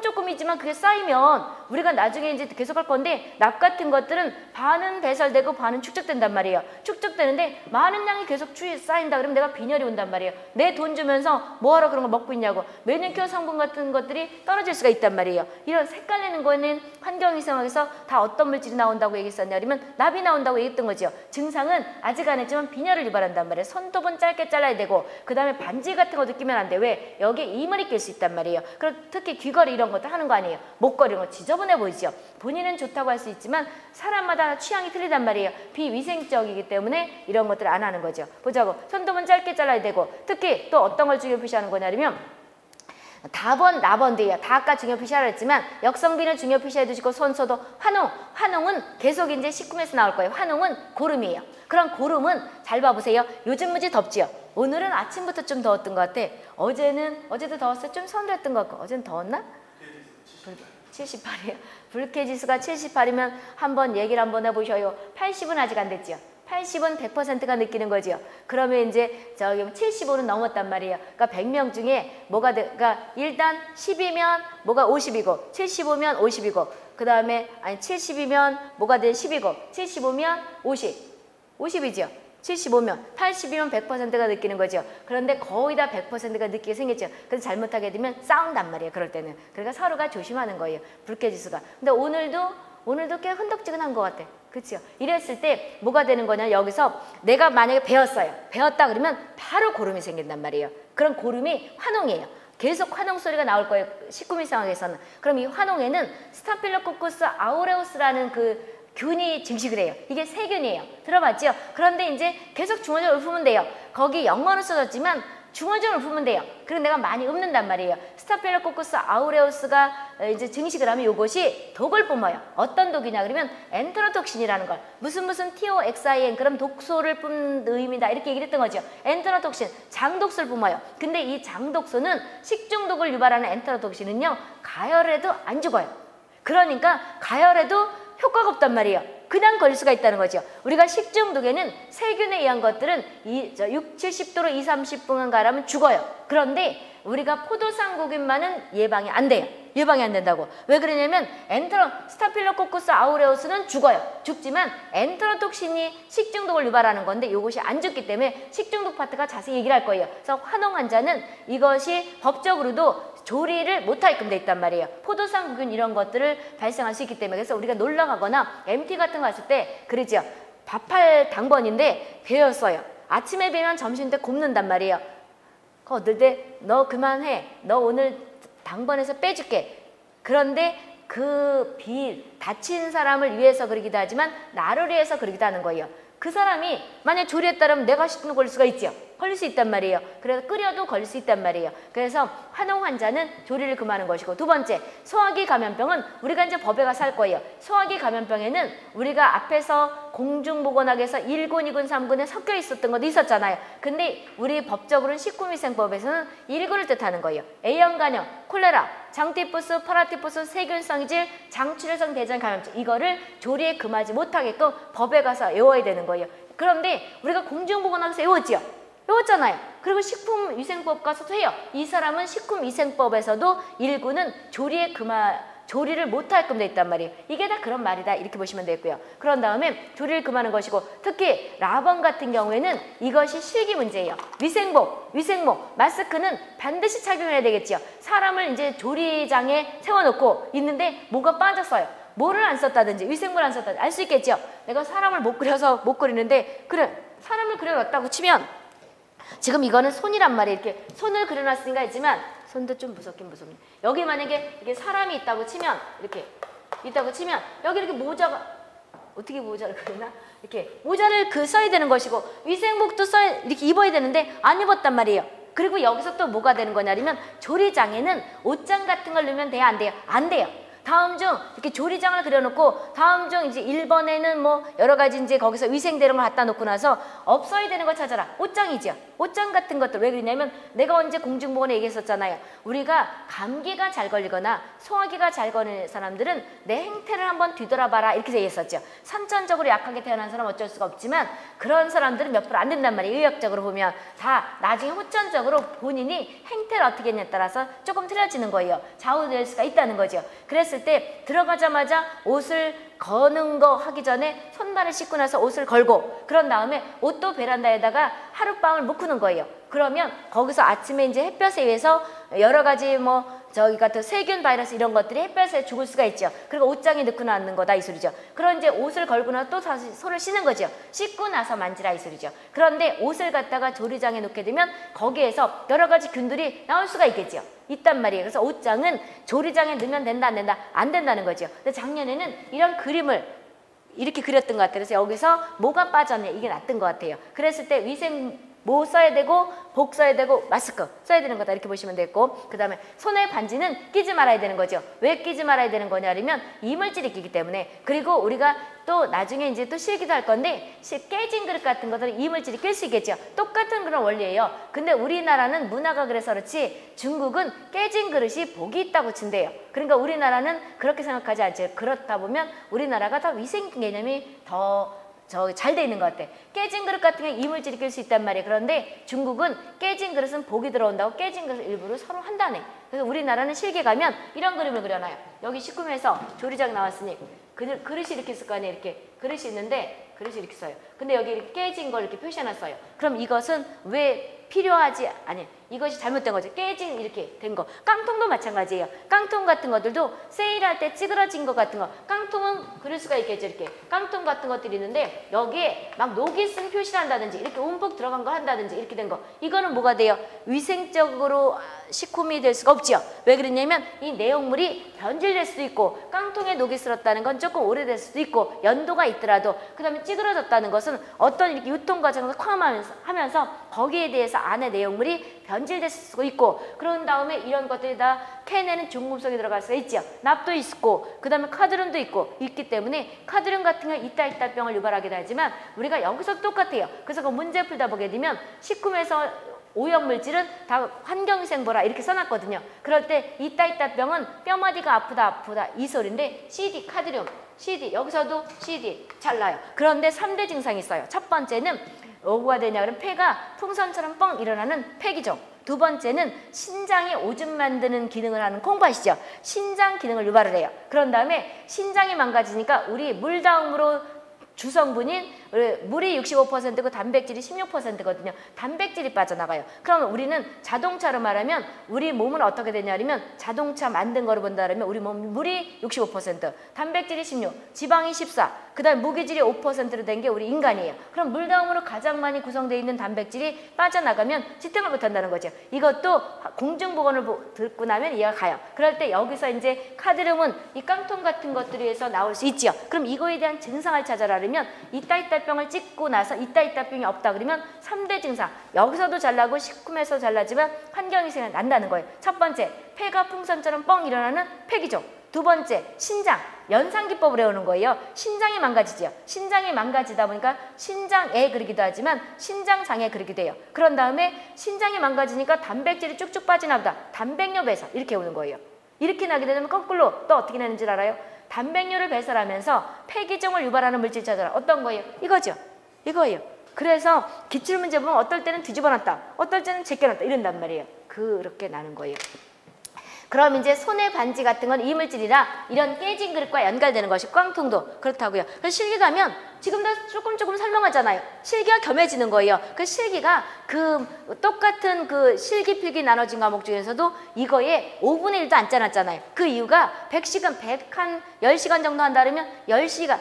조금이지만 그게 쌓이면 우리가 나중에 이제 계속 할 건데, 납 같은 것들은 반은 배설되고 반은 축적된단 말이에요. 축적되는데 많은 양이 계속 주위에 쌓인다 그러면 내가 빈혈이 온단 말이에요. 내 돈 주면서 뭐하러 그런 걸 먹고 있냐고. 매니큐어 성분 같은 것들이 떨어질 수가 있단 말이에요. 이런 색깔내는 거는 환경위생학에서 다 어떤 물질이 나온다고 얘기했었냐 그러면 납이 나온다고 얘기했던 거죠. 증상은 아직 안 했지만 빈혈을 유발한단 말이에요. 손톱은 짧게 잘라야 되고, 그 다음에 반지 같은 거 느끼면 안 돼. 왜? 여기에 이물이 낄 수 있단 말이에요. 그리고 특히 귀걸이 이런 것도 하는 거 아니에요. 목걸이 이런 거 지저분해 보이죠. 본인은 좋다고 할 수 있지만 사람마다 취향이 틀리단 말이에요. 비위생적이기 때문에 이런 것들을 안 하는 거죠. 보자고. 손톱은 짧게 잘라야 되고, 특히 또 어떤 걸 중요 표시하는 거냐면 다번, 나번도예요. 다 아까 중요 표시하라 했지만 역성비누 중요 표시해 두시고, 손소독, 환홍은 계속 이제 식품에서 나올 거예요. 환홍은 고름이에요. 그럼 고름은 잘 봐보세요. 요즘 무지 덥지요. 오늘은 아침부터 좀 더웠던 것 같아. 어제도 더웠어요. 좀 서늘했던 것 같고. 어제는 더웠나? 78이에요. 불쾌지수가 78이면 한번 얘기를 한번 해보셔요. 80은 아직 안 됐지요. 80은 100%가 느끼는 거지요. 그러면 이제 75는 넘었단 말이에요. 그러니까 100명 중에 그러니까 일단 10이면 뭐가 50이고, 75면 50이고, 그 다음에 70이면 뭐가 돼? 10이고, 75면 50이죠. 75면 80이면 100%가 느끼는 거죠. 그런데 거의 다 100%가 느끼게 생겼죠. 그래서 잘못하게 되면 싸운단 말이에요. 그럴 때는. 그러니까 서로가 조심하는 거예요. 불쾌지수가. 근데 오늘도 꽤 흔덕지근한 것 같아. 그렇죠? 이랬을 때 뭐가 되는 거냐, 여기서 내가 만약에 배웠다 그러면 바로 고름이 생긴단 말이에요. 그런 고름이 환홍이에요. 계속 환홍 소리가 나올 거예요. 식후미 상황에서는. 그럼 이 환홍에는 스타필로코커스 아우레우스라는 그 균이 증식을 해요. 이게 세균이에요. 들어봤죠? 그런데 이제 계속 중어적으로 읊으면 돼요. 거기 영어로 써졌지만 중어적으로 읊으면 돼요. 그리고 내가 많이 읊는단 말이에요. 스타필로코커스 아우레우스가 이제 증식을 하면 이것이 독을 뿜어요. 어떤 독이냐 그러면 엔테로톡신이라는 걸. 무슨 TOXIN 그럼 독소를 뿜는 의미다 이렇게 얘기를 했던 거죠. 엔테로톡신, 장독소를 뿜어요. 근데 이 장독소는 식중독을 유발하는 엔테로톡신은요. 가열해도 안 죽어요. 그러니까 가열해도 효과가 없단 말이에요. 그냥 걸릴 수가 있다는 거죠. 우리가 식중독에는 세균에 의한 것들은 6, 70도로 2, 30분간 가라면 죽어요. 그런데 우리가 포도상구균만은 예방이 안 돼요. 예방이 안 된다고. 왜 그러냐면 스타필로코커스 아우레우스는 죽어요. 죽지만 엔테로톡신이 식중독을 유발하는 건데 이것이 안 죽기 때문에 식중독 파트가 자세히 얘기를 할 거예요. 그래서 환원 환자는 이것이 법적으로도 조리를 못하게끔 돼 있단 말이에요. 포도상구균 이런 것들을 발생할 수 있기 때문에. 그래서 우리가 놀러 가거나 MT 같은 거 갔을 때 그러죠. 밥할 당번인데 배였어요. 아침에 배면 점심 때 곱는단 말이에요. 그거 얻을 때 너 그만해. 너 오늘 당번에서 빼줄게. 그런데 그 다친 사람을 위해서 그러기도 하지만 나를 위해서 그러기도 하는 거예요. 그 사람이 만약 조리에 따르면 내가 식중독 걸릴 수가 있죠. 걸릴 수 있단 말이에요. 그래서 끓여도 걸릴 수 있단 말이에요. 그래서 환원 환자는 조리를 금하는 것이고, 두 번째, 소화기 감염병은 우리가 이제 법에 가서 할 거예요. 소화기 감염병에는 우리가 앞에서 공중보건학에서 1군, 2군, 3군에 섞여 있었던 것도 있었잖아요. 근데 우리 법적으로는 식품위생법에서는 1군을 뜻하는 거예요. A형 간염, 콜레라, 장티푸스, 파라티푸스, 세균성이질, 장출혈성 대장 감염증, 이거를 조리에 금하지 못하게끔 법에 가서 외워야 되는 거예요. 그런데 우리가 공중보건학에서 외웠지요. 외웠잖아요. 그리고 식품위생법 가서도 해요. 이 사람은 식품위생법에서도 1구는 조리를 못하게끔 돼 있단 말이에요. 이게 다 그런 말이다 이렇게 보시면 되고요. 그런 다음에 조리를 금하는 것이고, 특히 라번 같은 경우에는 이것이 실기 문제예요. 위생복, 마스크는 반드시 착용해야 되겠죠. 사람을 이제 조리장에 세워놓고 있는데 뭐가 빠졌어요. 뭐를 안 썼다든지 위생물 안 썼다든지 알 수 있겠죠. 내가 사람을 못 그려서 못 그리는데, 그래 사람을 그려놨다고 치면 지금 이거는 손이란 말이에요. 이렇게 손을 그려놨으니까 있지만 손도 좀 무섭긴 무섭네. 여기 만약에 이렇게 사람이 있다고 치면, 이렇게 있다고 치면 여기 이렇게 모자가, 어떻게 모자를 그리나? 이렇게 모자를 써야 되는 것이고, 위생복도 이렇게 입어야 되는데 안 입었단 말이에요. 그리고 여기서 또 뭐가 되는 거냐면, 조리장에는 옷장 같은 걸 넣으면 돼요, 안 돼요? 안 돼요. 다음 중 이렇게 조리장을 그려놓고 다음 중 이제 1번에는 뭐 여러 가지 이제 거기서 위생되는 걸 갖다 놓고 나서 없어야 되는 거 찾아라. 옷장이죠. 옷장 같은 것들 왜 그러냐면, 내가 언제 공중보건에 얘기했었잖아요. 우리가 감기가 잘 걸리거나 소화기가 잘 걸리는 사람들은 내 행태를 한번 뒤돌아봐라 이렇게 얘기했었죠. 선천적으로 약하게 태어난 사람은 어쩔 수가 없지만 그런 사람들은 몇 프로 안 된단 말이에요. 의학적으로 보면 다 나중에 후천적으로 본인이 행태를 어떻게 했냐에 따라서 조금 틀려지는 거예요. 좌우될 수가 있다는 거죠. 그랬을 때 들어가자마자 옷을 거는 거 하기 전에 손발을 씻고 나서 옷을 걸고, 그런 다음에 옷도 베란다에다가 하룻밤을 묵히는 거예요. 그러면 거기서 아침에 이제 햇볕에 의해서 여러 가지 저기 같은 세균, 바이러스 이런 것들이 햇볕에 죽을 수가 있죠. 그리고 옷장에 넣고 놨는 거다 이 소리죠. 그런 이제 옷을 걸고 나서 또 다시 손을 씻는 거죠. 씻고 나서 만지라 이 소리죠. 그런데 옷을 갖다가 조리장에 놓게 되면 거기에서 여러 가지 균들이 나올 수가 있겠죠. 있단 말이에요. 그래서 옷장은 조리장에 넣으면 된다 안 된다? 안 된다는 거죠. 근데 작년에는 이런 그림을 이렇게 그렸던 것 같아요. 그래서 여기서 뭐가 빠졌냐 이게 낫던 것 같아요. 그랬을 때 뭐 써야 되고, 복 써야 되고, 마스크 써야 되는 거다 이렇게 보시면 되고, 그 다음에 손에 반지는 끼지 말아야 되는 거죠. 왜 끼지 말아야 되는 거냐면 이물질이 끼기 때문에. 그리고 우리가 또 나중에 이제 또 실기도 할 건데, 깨진 그릇 같은 것들은 이물질이 낄 수 있겠죠. 똑같은 그런 원리예요. 근데 우리나라는 문화가 그래서 그렇지 중국은 깨진 그릇이 복이 있다고 친대요. 그러니까 우리나라는 그렇게 생각하지 않죠. 그렇다 보면 우리나라가 더 위생 개념이 더 잘 돼 있는 것 같아. 깨진 그릇 같은 게 이물질이 낄 수 있단 말이에요. 그런데 중국은 깨진 그릇은 복이 들어온다고 깨진 그릇을 일부러 서로 한다네. 그래서 우리나라는 실기 가면 이런 그림을 그려놔요. 여기 식구에서 조리장 나왔으니 그릇이 이렇게 있을 거 아니에요. 이렇게 그릇이 있는데 그릇이 이렇게 써요. 근데 여기 이렇게 깨진 걸 이렇게 표시해놨어요. 그럼 이것은 왜 필요하지, 아니 이것이 잘못된 거죠. 깨진 이렇게 된 거. 깡통도 마찬가지예요. 깡통 같은 것들도 세일할 때 찌그러진 것 같은 거. 깡통은 그럴 수가 있겠죠. 이렇게 깡통 같은 것들이 있는데 여기에 막 녹이 쓴 표시를 한다든지 이렇게 움푹 들어간 거 한다든지 이렇게 된 거. 이거는 뭐가 돼요? 위생적으로 식품이 될 수가 없죠. 왜 그러냐면 이 내용물이 변질될 수도 있고 깡통에 녹이 슬었다는 건 조금 오래될 수도 있고 연도가 있더라도 그 다음에 찌그러졌다는 것은 어떤 이렇게 유통 과정을 포함하면서 거기에 대해서 안에 내용물이 변질될 수도 있고 그런 다음에 이런 것들이 다 캔에는 중금속이 들어갈 수가 있죠. 납도 있고 그 다음에 카드뮴도 있기 때문에 카드뮴 같은 건 이따 병을 유발하기도 하지만 우리가 여기서 똑같아요. 그래서 그 문제 풀다 보게 되면 식품에서 오염물질은 다 환경위생보라 이렇게 써놨거든요. 그럴 때 이따 병은 뼈마디가 아프다 이 소리인데 CD, 카드뮴, CD 여기서도 CD 잘라요. 그런데 3대 증상이 있어요. 첫 번째는 뭐가 되냐 그러면 폐가 풍선처럼 뻥 일어나는 폐기종. 두 번째는 신장에 오줌 만드는 기능을 하는 콩팥이죠. 신장 기능을 유발을 해요. 그런 다음에 신장이 망가지니까 우리 물다음으로 주성분인 물이 65%고 단백질이 16%거든요. 단백질이 빠져나가요. 그럼 우리는 자동차로 말하면 우리 몸은 어떻게 되냐면 자동차 만든 거로 본다면 우리 몸 물이 65%, 단백질이 16, 지방이 14, 그 다음에 무기질이 5%로 된 게 우리 인간이에요. 그럼 물다음으로 가장 많이 구성되어 있는 단백질이 빠져나가면 지탱을 못한다는 거죠. 이것도 공중보건을 듣고 나면 이해가 가요. 그럴 때 여기서 이제 카드뮴은 이 깡통 같은 것들에서 나올 수 있죠. 그럼 이거에 대한 증상을 찾아라면 이따 병을 찍고 나서 이따 병이 없다 그러면 3대 증상 여기서도 잘나고 식품에서 잘나지만 환경위생이 난다는 거예요. 첫 번째 폐가 풍선처럼 뻥 일어나는 폐기종. 두 번째 신장 연상기법을 외우는 거예요. 신장이 망가지죠. 신장이 망가지다 보니까 신장에 그러기도 하지만 신장장애 그러기도 해요. 그런 다음에 신장이 망가지니까 단백질이 쭉쭉 빠지나 보다. 단백뇨 배설 이렇게 오는 거예요. 이렇게 나게 되면 거꾸로 또 어떻게 나는지 알아요? 단백뇨를 배설하면서 폐기종을 유발하는 물질 찾아라. 어떤 거예요? 이거죠. 이거예요. 그래서 기출문제 보면 어떨 때는 뒤집어 놨다. 어떨 때는 제껴 놨다. 이런단 말이에요. 그렇게 나는 거예요. 그럼 이제 손의 반지 같은 건 이물질이라 이런 깨진 그릇과 연결되는 것이 깡통도 그렇다고요. 그래서 실기 가면 지금도 조금 설명하잖아요. 실기가 겸해지는 거예요. 그 실기가 그 똑같은 그 실기 필기 나눠진 과목 중에서도 이거에 5분의 1도 안 짜놨잖아요. 그 이유가 100시간, 10시간 정도 한다 그러면 10시간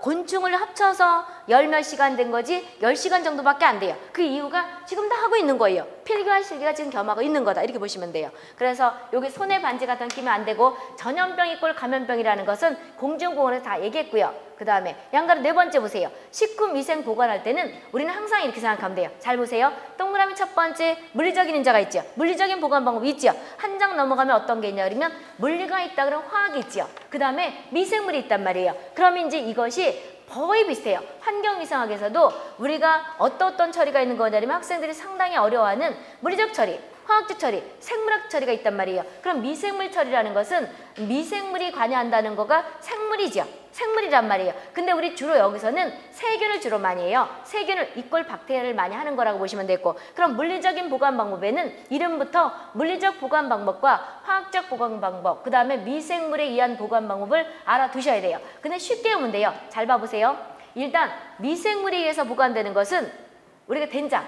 곤충을 합쳐서 10몇 시간 된 거지 10시간 정도밖에 안 돼요. 그 이유가 지금 다 하고 있는 거예요. 필기와 실기가 지금 겸하고 있는 거다. 이렇게 보시면 돼요. 그래서 여기 손에 반지 같은 거 끼면 안 되고 전염병 이꼴 감염병이라는 것은 공중보건에서 다 얘기했고요. 그 다음에 양가로 네 번째 보세요. 식품위생 보관할 때는 우리는 항상 이렇게 생각하면 돼요. 잘 보세요. 동그라미 첫 번째 물리적인 인자가 있죠. 물리적인 보관 방법이 있죠. 한 장 넘어가면 어떤 게 있냐 그러면 물리가 있다 그러면 화학이 있죠. 그 다음에 미생물이 있단 말이에요. 그럼 이제 이것이 거의 비슷해요. 환경위생학에서도 우리가 어떤 처리가 있는 거냐면 학생들이 상당히 어려워하는 물리적 처리, 화학적 처리, 생물학 처리가 있단 말이에요. 그럼 미생물 처리라는 것은 미생물이 관여한다는 거가 생물이죠. 생물이란 말이에요. 근데 우리 주로 여기서는 세균을 주로 많이 해요. 세균을 이꼴 박테리아를 많이 하는 거라고 보시면 되고 그럼 물리적인 보관 방법에는 이름부터 물리적 보관 방법과 화학적 보관 방법 그 다음에 미생물에 의한 보관 방법을 알아두셔야 돼요. 근데 쉽게 보면 돼요. 잘 봐보세요. 일단 미생물에 의해서 보관되는 것은 우리가 된장,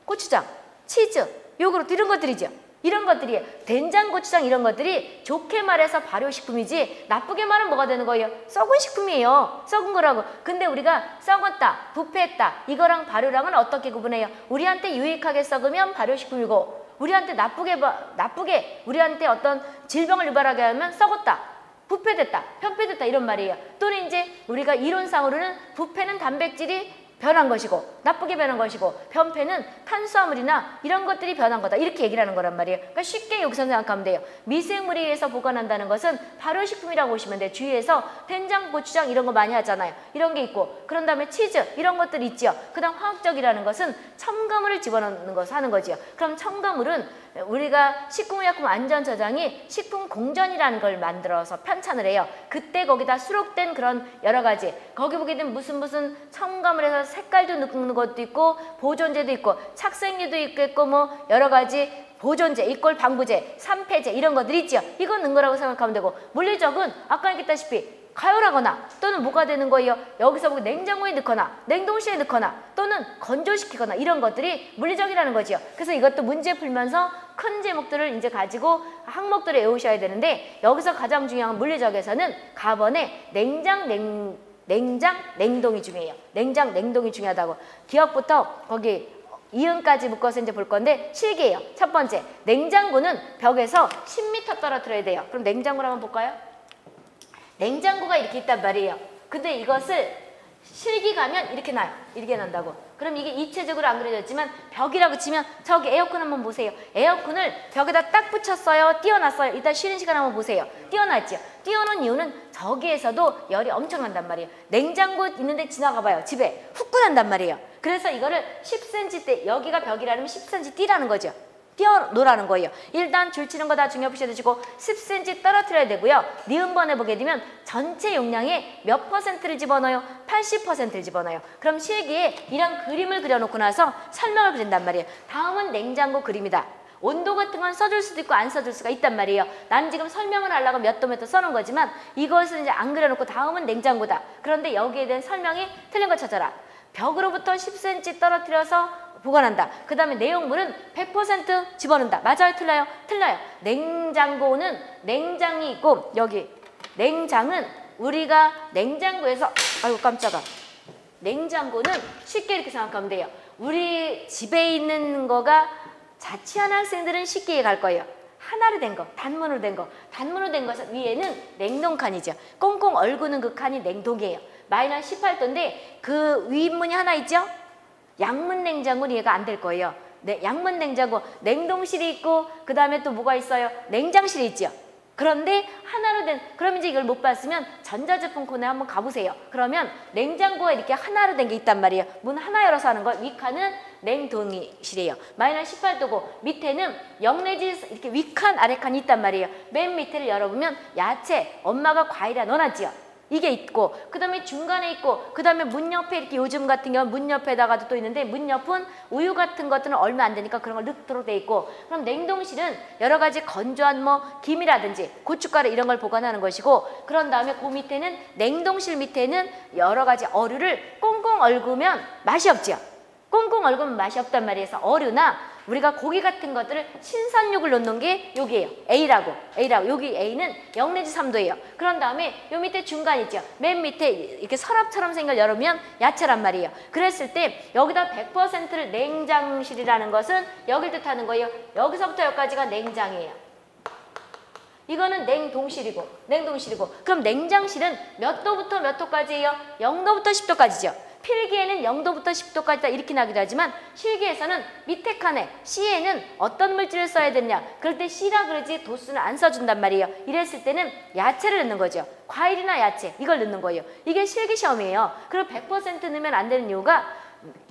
고추장, 치즈, 요구르트 이런 것들이죠. 이런 것들이에요. 된장, 고추장 이런 것들이 좋게 말해서 발효식품이지 나쁘게 말하면 뭐가 되는 거예요? 썩은 식품이에요. 썩은 거라고. 근데 우리가 썩었다, 부패했다 이거랑 발효랑은 어떻게 구분해요? 우리한테 유익하게 썩으면 발효식품이고 우리한테 나쁘게 우리한테 어떤 질병을 유발하게 하면 썩었다, 부패됐다, 변폐됐다 이런 말이에요. 또는 이제 우리가 이론상으로는 부패는 단백질이 변한 것이고 나쁘게 변한 것이고 변폐는 탄수화물이나 이런 것들이 변한 거다 이렇게 얘기를 하는 거란 말이에요. 그러니까 쉽게 여기서 생각하면 돼요. 미생물에 의해서 보관한다는 것은 발효식품이라고 보시면 돼요. 주위에서 된장, 고추장 이런 거 많이 하잖아요. 이런 게 있고 그런 다음에 치즈 이런 것들 있죠. 그 다음 화학적이라는 것은 첨가물을 집어넣는 것을 하는 거죠. 그럼 첨가물은 우리가 식품의약품 안전처장이 식품공전이라는 걸 만들어서 편찬을 해요. 그때 거기다 수록된 그런 여러 가지 거기 보게 되면 무슨 첨가물에서 색깔도 넣는 것도 있고 보존제도 있고 착색류도 있겠고 뭐 여러 가지 보존제, 이꼴 방부제, 산패제 이런 것들 있죠. 이건 넣은 거라고 생각하면 되고 물리적은 아까 얘기했다시피 가열하거나 또는 뭐가 되는 거예요? 여기서 보고 냉장고에 넣거나 냉동실에 넣거나 또는 또는 건조시키거나 이런 것들이 물리적이라는 거죠. 그래서 이것도 문제 풀면서 큰 제목들을 이제 가지고 항목들을 외우셔야 되는데 여기서 가장 중요한 물리적에서는 가번에 냉장, 냉동이 중요해요. 냉장, 냉동이 중요하다고. 기억부터 거기 이응까지 묶어서 이제 볼 건데 실기예요. 첫 번째, 냉장고는 벽에서 10m 떨어뜨려야 돼요. 그럼 냉장고를 한번 볼까요? 냉장고가 이렇게 있단 말이에요. 근데 이것을 실기 가면 이렇게 나요. 이렇게 난다고. 그럼 이게 입체적으로 안 그려졌지만 벽이라고 치면 저기 에어컨 한번 보세요. 에어컨을 벽에다 딱 붙였어요. 띄워놨어요. 이따 쉬는 시간 한번 보세요. 띄워놨죠. 띄워놓은 이유는 저기에서도 열이 엄청 난단 말이에요. 냉장고 있는데 지나가 봐요. 집에 후끈한단 말이에요. 그래서 이거를 10cm 대 여기가 벽이라면 10cm 띄라는 거죠. 띄워놓으라는 거예요. 일단 줄치는 거 다 중요시해 두시고 10cm 떨어뜨려야 되고요. 니은번 해보게 되면 전체 용량의 몇 %를 집어넣어요? 80%를 집어넣어요. 그럼 실기에 이런 그림을 그려놓고 나서 설명을 그린단 말이에요. 다음은 냉장고 그림이다. 온도 같은 건 써줄 수도 있고 안 써줄 수가 있단 말이에요. 난 지금 설명을 하려고 몇 도 몇 도 써놓은 거지만 이것을 이제 안 그려놓고 다음은 냉장고다. 그런데 여기에 대한 설명이 틀린 거 찾아라. 벽으로부터 10cm 떨어뜨려서 보관한다. 그 다음에 내용물은 100% 집어넣는다. 맞아요? 틀려요? 틀려요. 냉장고는 냉장이 있고 여기 냉장은 우리가 냉장고에서 아이고 깜짝아. 냉장고는 쉽게 이렇게 생각하면 돼요. 우리 집에 있는 거가 자취하는 학생들은 쉽게 갈 거예요. 하나로 된 거, 단문으로 된 거. 단문으로 된 것은 위에는 냉동칸이죠. 꽁꽁 얼구는 그 칸이 냉동이에요. 마이너스 18도인데 그 윗문이 하나 있죠? 양문 냉장고는 얘가 안 될 거예요. 네, 양문 냉장고, 냉동실이 있고 그 다음에 또 뭐가 있어요? 냉장실이 있죠. 그런데 하나로 된, 그럼 이제 이걸 못 봤으면 전자제품 코너에 한번 가보세요. 그러면 냉장고가 이렇게 하나로 된 게 있단 말이에요. 문 하나 열어서 하는 거. 윗칸은 냉동실이에요. 마이너스 18도고 밑에는 0 내지 이렇게 윗칸 아래칸이 있단 말이에요. 맨 밑에를 열어보면 야채, 엄마가 과일에 넣어놨지요. 이게 있고 그 다음에 중간에 있고 그 다음에 문 옆에 이렇게 요즘 같은 경우는 문 옆에다가도 또 있는데 문 옆은 우유 같은 것들은 얼마 안 되니까 그런 걸 넣도록 돼 있고 그럼 냉동실은 여러 가지 건조한 뭐 김이라든지 고춧가루 이런 걸 보관하는 것이고 그런 다음에 그 밑에는 냉동실 밑에는 여러 가지 어류를 꽁꽁 얼구면 맛이 없죠. 꽁꽁 얼구면 맛이 없단 말이에요. 어류나 우리가 고기 같은 것들을 신선육을 넣는 게 여기예요. A라고. 여기 A는 0 내지 3도예요. 그런 다음에 요 밑에 중간 있죠. 맨 밑에 이렇게 서랍처럼 생겨 열으면 야채란 말이에요. 그랬을 때 여기다 100%를 냉장실이라는 것은 여길 뜻하는 거예요. 여기서부터 여기까지가 냉장이에요. 이거는 냉동실이고 그럼 냉장실은 몇 도부터 몇 도까지예요? 0도부터 10도까지죠. 필기에는 0도부터 10도까지 이렇게 나기도 하지만 실기에서는 밑에 칸에 C에는 어떤 물질을 써야 되느냐 그럴 때 C라 그러지 도수는 안 써준단 말이에요. 이랬을 때는 야채를 넣는 거죠. 과일이나 야채 이걸 넣는 거예요. 이게 실기 시험이에요. 그리고 100% 넣으면 안 되는 이유가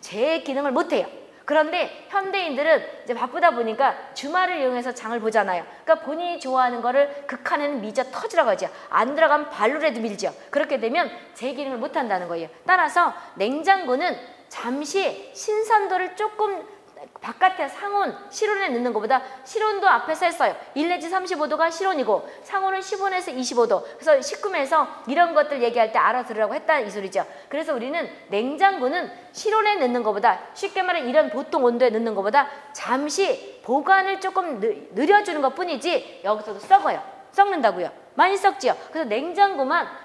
제 기능을 못해요. 그런데 현대인들은 이제 바쁘다 보니까 주말을 이용해서 장을 보잖아요. 그러니까 본인이 좋아하는 거를 그 칸에는 미져 터지라고 하죠. 안 들어가면 발로라도 밀죠. 그렇게 되면 제 기능을 못 한다는 거예요. 따라서 냉장고는 잠시 신선도를 조금 바깥에 상온, 실온에 넣는 것보다 실온도 앞에서 했어요. 1 내지 35도가 실온이고 상온은 15에서 25도. 그래서 식품에서 이런 것들 얘기할 때 알아들으라고 했다 이 소리죠. 그래서 우리는 냉장고는 실온에 넣는 것보다 쉽게 말해 이런 보통 온도에 넣는 것보다 잠시 보관을 조금 느려주는 것뿐이지 여기서도 썩어요. 썩는다고요. 많이 썩지요. 그래서 냉장고만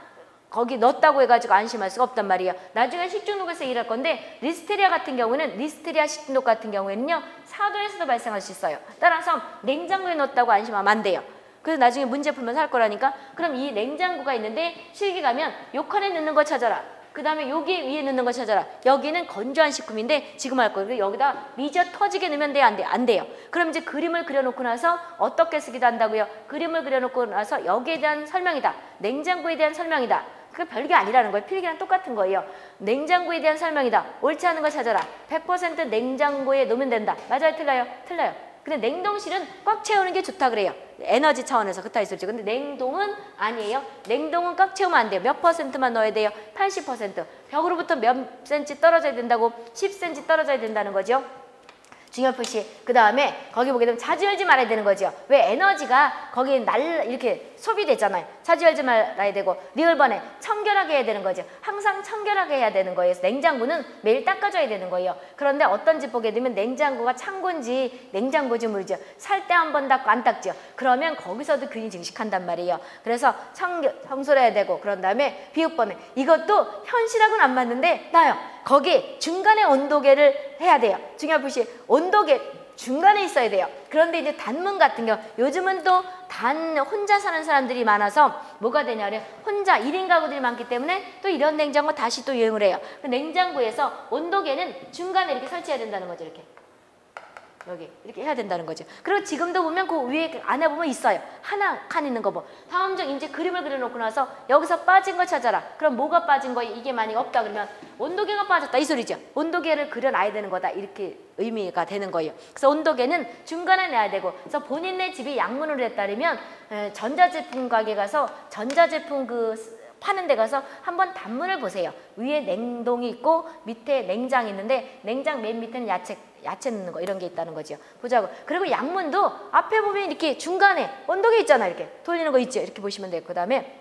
거기 넣었다고 해가지고 안심할 수가 없단 말이에요. 나중에 식중독에서 일할 건데 리스테리아 같은 경우는 리스테리아 식중독 같은 경우에는요 4도에서도 발생할 수 있어요. 따라서 냉장고에 넣었다고 안심하면 안 돼요. 그래서 나중에 문제 풀면서 할 거라니까. 그럼 이 냉장고가 있는데 실기 가면 요 칸에 넣는 거 찾아라. 그 다음에 여기 위에 넣는 거 찾아라. 여기는 건조한 식품인데 지금 할 거예요. 여기다 미져 터지게 넣으면 돼요? 안 돼요? 안 돼요. 그럼 이제 그림을 그려놓고 나서 어떻게 쓰기도 한다고요? 그림을 그려놓고 나서 여기에 대한 설명이다. 냉장고에 대한 설명이다. 그 별게 아니라는 거예요. 필기랑 똑같은 거예요. 냉장고에 대한 설명이다. 옳지 않은 거 찾아라. 100% 냉장고에 넣으면 된다. 맞아요? 틀려요? 틀려요. 근데 냉동실은 꽉 채우는 게 좋다 그래요. 에너지 차원에서 그렇다 했었죠. 근데 냉동은 아니에요. 냉동은 꽉 채우면 안 돼요. 몇 %만 넣어야 돼요? 80%. 벽으로부터 몇 cm 떨어져야 된다고? 10cm 떨어져야 된다는 거죠. 중요 표시. 그 다음에 거기 보게 되면 자주 열지 말아야 되는 거죠. 왜? 에너지가 거기 이렇게 소비되잖아요. 자주 열지 말아야 되고, 리얼번에 청결하게 해야 되는 거죠. 항상 청결하게 해야 되는 거예요. 그래서 냉장고는 매일 닦아줘야 되는 거예요. 그런데 어떤 집 보게 되면 냉장고가 창고인지 냉장고인지 모르죠. 살 때 한 번 닦고 안 닦죠. 그러면 거기서도 균이 증식한단 말이에요. 그래서 청소를 해야 되고, 그런 다음에 비흡번에, 이것도 현실하고는 안 맞는데 나요. 거기 중간에 온도계를 해야 돼요. 중요 표시 온도계 중간에 있어야 돼요. 그런데 이제 단문 같은 경우 요즘은 또 혼자 사는 사람들이 많아서 뭐가 되냐면 혼자 1인 가구들이 많기 때문에 또 이런 냉장고 다시 또 유행을 해요. 냉장고에서 온도계는 중간에 이렇게 설치해야 된다는 거죠. 이렇게 여기 이렇게 해야 된다는 거죠. 그리고 지금도 보면 그 위에 안에 보면 있어요. 하나 칸 있는 거 뭐. 다음 중 이제 그림을 그려놓고 나서 여기서 빠진 거 찾아라. 그럼 뭐가 빠진 거예요? 이게 만약 없다 그러면 온도계가 빠졌다 이 소리죠. 온도계를 그려놔야 되는 거다 이렇게 의미가 되는 거예요. 그래서 온도계는 중간에 놔야 되고, 그래서 본인네 집이 양문으로 했다면 전자제품 가게 가서 전자제품 파는 데 가서 한번 단문을 보세요. 위에 냉동이 있고 밑에 냉장이 있는데 냉장 맨 밑에는 야채 넣는 거 이런 게 있다는 거죠. 보자고. 그리고 양문도 앞에 보면 이렇게 중간에 온도계 있잖아요. 이렇게 돌리는 거 있죠. 이렇게 보시면 돼요. 그 다음에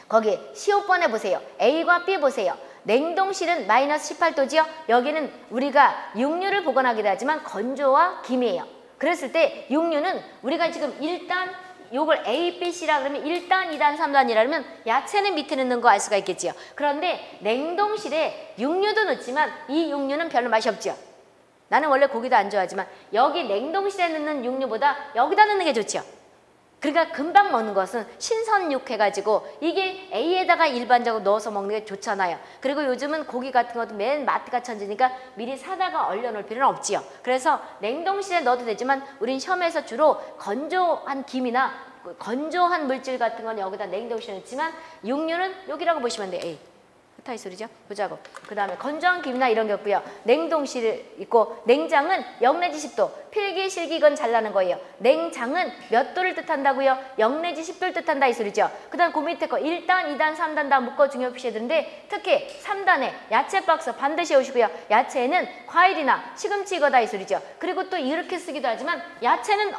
거기 15번에 보세요. A과 B 보세요. 냉동실은 마이너스 18도지요. 여기는 우리가 육류를 보관하기도 하지만 건조와 김이에요. 그랬을 때 육류는 우리가 지금 일단 요걸 A, B, C라 그러면 1단, 2단, 3단이라 그러면 야채는 밑에 넣는 거 알 수가 있겠지요. 그런데 냉동실에 육류도 넣지만 이 육류는 별로 맛이 없죠. 나는 원래 고기도 안 좋아하지만 여기 냉동실에 넣는 육류보다 여기다 넣는 게 좋죠. 그러니까 금방 먹는 것은 신선육 해가지고 이게 A에다가 일반적으로 넣어서 먹는 게 좋잖아요. 그리고 요즘은 고기 같은 것도 맨 마트가 천지니까 미리 사다가 얼려놓을 필요는 없지요. 그래서 냉동실에 넣어도 되지만 우린 시험에서 주로 건조한 김이나 건조한 물질 같은 건 여기다 냉동실에 넣지만 육류는 여기라고 보시면 돼요. A. 이 소리죠? 보자고. 그 다음에 건조한 김이나 이런 게 없고요. 냉동실 있고, 냉장은 0 내지 10도. 필기, 실기 이건 잘라는 거예요. 냉장은 몇 도를 뜻한다고요? 0 내지 10도를 뜻한다 이 소리죠. 그 다음 그 밑에 거 1단, 2단, 3단 다 묶어 중요 표시해야 되는데 특히 3단에 야채 박스 반드시 오시고요. 야채는 과일이나 시금치 이거다 이 소리죠. 그리고 또 이렇게 쓰기도 하지만 야채는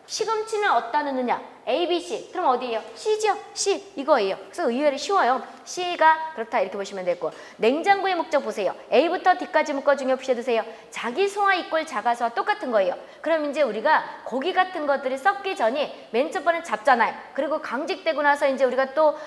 시금치는 어디다 넣느냐? A, B, C. 그럼 어디예요? C죠? C. 이거예요. 그래서 의외로 쉬워요. C가 그렇다 이렇게 보시면 되고, 냉장고의 목적 보세요. A부터 D까지 묶어 중요 표시해 두세요. 자기 소화 이꼴 자가소화 똑같은 거예요. 그럼 이제 우리가 고기 같은 것들이 썩기 전이 맨 첫 번에 잡잖아요. 그리고 강직되고 나서 이제 우리가 또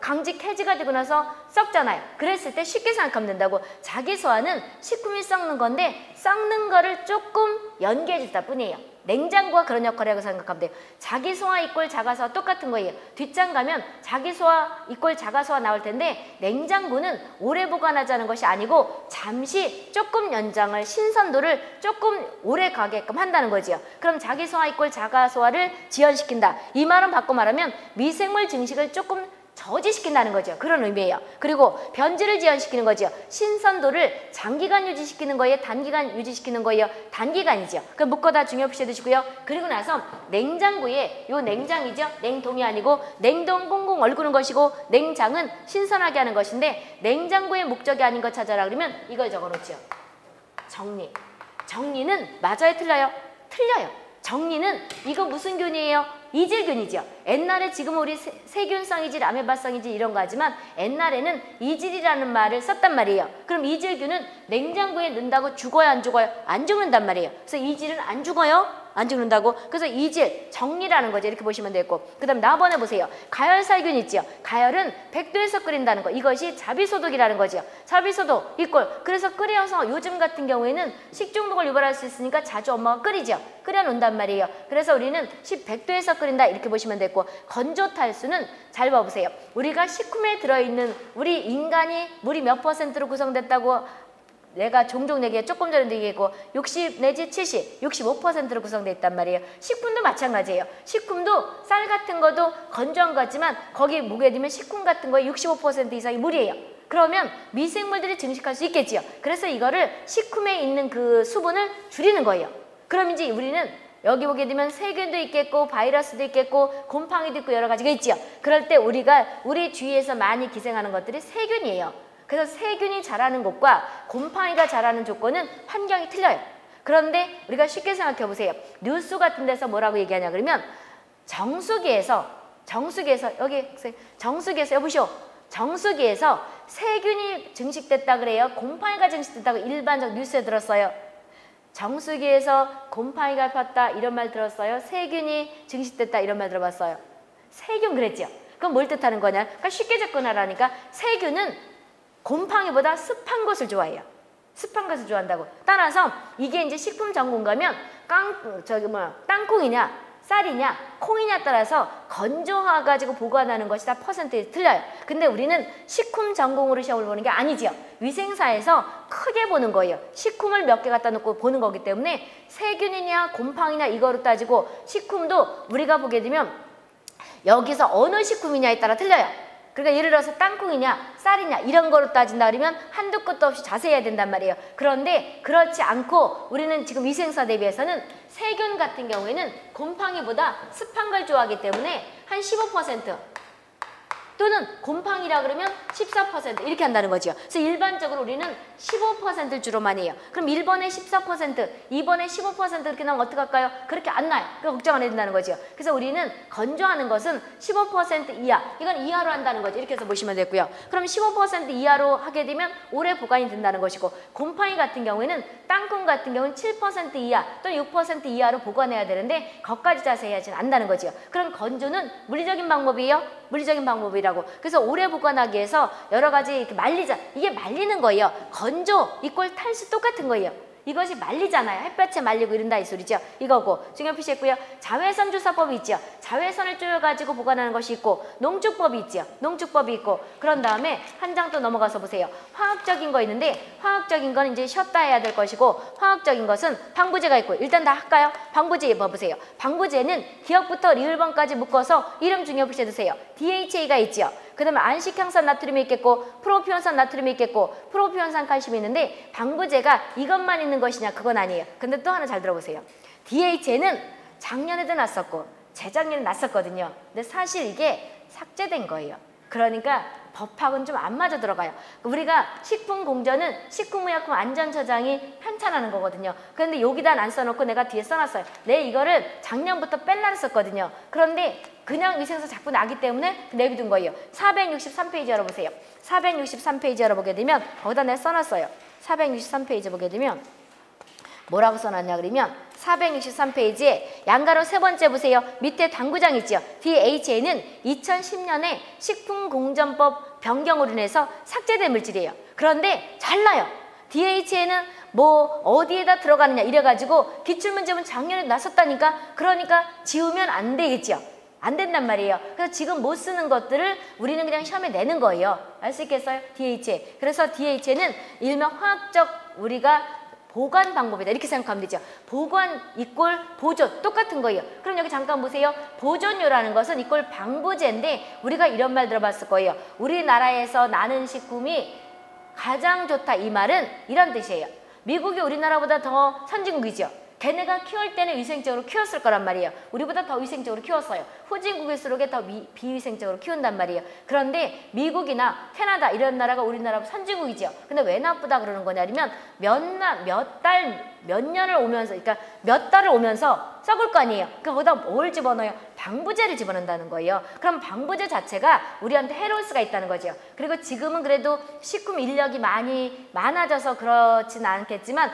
강직 해지가 되고 나서 썩잖아요. 그랬을 때 쉽게 생각하면 된다고. 자기 소화는 식품이 썩는 건데 썩는 거를 조금 연기해 줬다 뿐이에요. 냉장고가 그런 역할이라고 생각하면 돼요. 자기 소화 이꼴 자가소화 똑같은 거예요. 뒷장 가면 자기 소화 이꼴 자가소화 나올 텐데 냉장고는 오래 보관하자는 것이 아니고 잠시 조금 연장을 신선도를 조금 오래 가게끔 한다는 거지요. 그럼 자기 소화 이꼴 자가소화를 지연시킨다. 이 말은 바꿔 말하면 미생물 증식을 조금 저지시킨다는 거죠. 그런 의미예요. 그리고 변질을 지연시키는 거죠. 신선도를 장기간 유지시키는 거예요? 단기간 유지시키는 거예요? 단기간이죠. 그럼 묶어다 중요 표시해 두시고요. 그리고 나서 냉장고에 요 냉장이죠. 냉동이 아니고 냉동 꽁꽁 얼구는 것이고 냉장은 신선하게 하는 것인데 냉장고의 목적이 아닌 것 찾아라 그러면 이걸 적어놓죠. 정리. 정리는 맞아요? 틀려요? 틀려요. 정리는 이거 무슨 균이에요? 이질균이죠. 옛날에 지금 우리 세균성 이질, 아메바성 이질 이런 거 하지만 옛날에는 이질이라는 말을 썼단 말이에요. 그럼 이질균은 냉장고에 넣는다고 죽어요? 안 죽어요? 안 죽는단 말이에요. 그래서 이질은 안 죽어요? 안 죽는다고? 그래서 이질, 정리라는 거죠. 이렇게 보시면 되고. 그 다음 나번에 보세요. 가열살균 있죠. 가열은 100도에서 끓인다는 거. 이것이 자비소독이라는 거죠. 자비소독 이꼴. 그래서 끓여서 요즘 같은 경우에는 식중독을 유발할 수 있으니까 자주 엄마가 끓이죠. 끓여놓는단 말이에요. 그래서 우리는 100도에서 끓인다 이렇게 보시면 되고, 건조탈수는 잘 봐보세요. 우리가 식품에 들어있는 우리 인간이 물이 몇 %로 구성됐다고 내가 종종 얘기해 조금 전에도 얘기했고 60 내지 70, 65%로 구성되어 있단 말이에요. 식품도 마찬가지예요. 식품도 쌀 같은 것도 건조한 것 같지만 거기 무게 되면 식품 같은 거에 65% 이상이 물이에요. 그러면 미생물들이 증식할 수 있겠지요. 그래서 이거를 식품에 있는 그 수분을 줄이는 거예요. 그럼 이제 우리는 여기 보게 되면 세균도 있겠고 바이러스도 있겠고 곰팡이도 있고 여러 가지가 있지요. 그럴 때 우리가 우리 주위에서 많이 기생하는 것들이 세균이에요. 그래서 세균이 자라는 곳과 곰팡이가 자라는 조건은 환경이 틀려요. 그런데 우리가 쉽게 생각해 보세요. 뉴스 같은 데서 뭐라고 얘기하냐 그러면 정수기에서 여기 여보시오. 정수기에서 세균이 증식됐다 그래요. 곰팡이가 증식됐다고 일반적 뉴스에 들었어요. 정수기에서 곰팡이가 폈다 이런 말 들었어요. 세균이 증식됐다 이런 말 들어봤어요. 세균 그랬죠. 그럼 뭘 뜻하는 거냐? 그러니까 쉽게 접근하라니까 세균은 곰팡이보다 습한 곳을 좋아해요. 습한 것을 좋아한다고. 따라서 이게 이제 식품 전공 가면 땅콩이냐 쌀이냐 콩이냐 따라서 건조해가지고 보관하는 것이 다 퍼센트가 틀려요. 근데 우리는 식품 전공으로 시험을 보는 게 아니지요. 위생사에서 크게 보는 거예요. 식품을 몇 개 갖다 놓고 보는 거기 때문에 세균이냐 곰팡이냐 이거로 따지고 식품도 우리가 보게 되면 여기서 어느 식품이냐에 따라 틀려요. 그러니까 예를 들어서 땅콩이냐 쌀이냐 이런 거로 따진다 그러면 한두 끝도 없이 자세히 해야 된단 말이에요. 그런데 그렇지 않고 우리는 지금 위생사 대비해서는 세균 같은 경우에는 곰팡이보다 습한 걸 좋아하기 때문에 한 15% 또는 곰팡이라 그러면 14% 이렇게 한다는 거죠. 그래서 일반적으로 우리는 15%를 주로 많이 해요. 그럼 1번에 14%, 2번에 15% 이렇게 나오면 어떡할까요? 그렇게 안 나요. 그러니까 걱정 안 해야 된다는 거죠. 그래서 우리는 건조하는 것은 15% 이하, 이건 이하로 한다는 거죠. 이렇게 해서 보시면 되고요. 그럼 15% 이하로 하게 되면 오래 보관이 된다는 것이고 곰팡이 같은 경우에는 땅콩 같은 경우는 7% 이하 또는 6% 이하로 보관해야 되는데 거기까지 자세히 하지는 않는다는 거죠. 그럼 건조는 물리적인 방법이에요. 물리적인 방법이라고. 그래서 오래 보관하기 위해서 여러 가지 이렇게 말리자. 이게 말리는 거예요. 건조 이꼴 탈수 똑같은 거예요. 이것이 말리잖아요. 햇볕에 말리고 이런다 이 소리죠. 이거고 중요한 표시했고요. 자외선 주사법이 있죠. 자외선을 쪼여가지고 보관하는 것이 있고 농축법이 있죠. 농축법이 있고 그런 다음에 한 장 또 넘어가서 보세요. 화학적인 거 있는데 화학적인 건 이제 쉬었다 해야 될 것이고 화학적인 것은 방부제가 있고 일단 다 할까요? 방부제 봐보세요. 방부제는 기억부터 리을번까지 묶어서 이름 중요 표시해주세요. DHA가 있죠. 그 다음에 안식향산 나트륨이 있겠고 프로피온산 나트륨이 있겠고 프로피온산 칼슘이 있는데 방부제가 이것만 있는 것이냐 그건 아니에요. 근데 또 하나 잘 들어보세요. DHA는 작년에도 났었고 재작년에 났었거든요. 근데 사실 이게 삭제된 거예요. 그러니까 법하고는 좀 안 맞아 들어가요. 우리가 식품공전은 식품의약품안전처장이 편찬하는 거거든요. 그런데 여기다 안 써놓고 내가 뒤에 써놨어요. 내 이거를 작년부터 뺄라 했었거든요. 그런데 그냥 위생서 자꾸 나기 때문에 내비둔 거예요. 463페이지 열어보세요. 463페이지 열어보게 되면 거기다 내가 써놨어요. 463페이지 보게 되면 뭐라고 써놨냐 그러면 463페이지에 양가로 세 번째 보세요. 밑에 당구장 있죠. DHA는 2010년에 식품공정법 변경으로 인해서 삭제된 물질이에요. 그런데 잘나요. DHA는 뭐 어디에다 들어가느냐 이래가지고 기출문제문 작년에 났었다니까. 그러니까 지우면 안 되겠죠. 안 된단 말이에요. 그래서 지금 못 쓰는 것들을 우리는 그냥 시험에 내는 거예요. 알 수 있겠어요? DHA. 그래서 DHA는 일명 화학적 우리가 보관 방법이다. 이렇게 생각하면 되죠. 보관 이꼴 보존 똑같은 거예요. 그럼 여기 잠깐 보세요. 보존료라는 것은 이꼴 방부제인데 우리가 이런 말 들어봤을 거예요. 우리나라에서 나는 식품이 가장 좋다 이 말은 이런 뜻이에요. 미국이 우리나라보다 더 선진국이죠. 걔네가 키울 때는 위생적으로 키웠을 거란 말이에요. 우리보다 더 위생적으로 키웠어요. 후진국일수록 더 비위생적으로 키운단 말이에요. 그런데 미국이나 캐나다 이런 나라가 우리나라 선진국이죠. 근데 왜 나쁘다 그러는 거냐면 몇 년을 오면서 그러니까 몇 달을 오면서 썩을 거 아니에요. 그러니까 거기다 뭘 집어넣어요? 방부제를 집어넣는다는 거예요. 그럼 방부제 자체가 우리한테 해로울 수가 있다는 거죠. 그리고 지금은 그래도 식품 인력이 많아져서 그렇진 않겠지만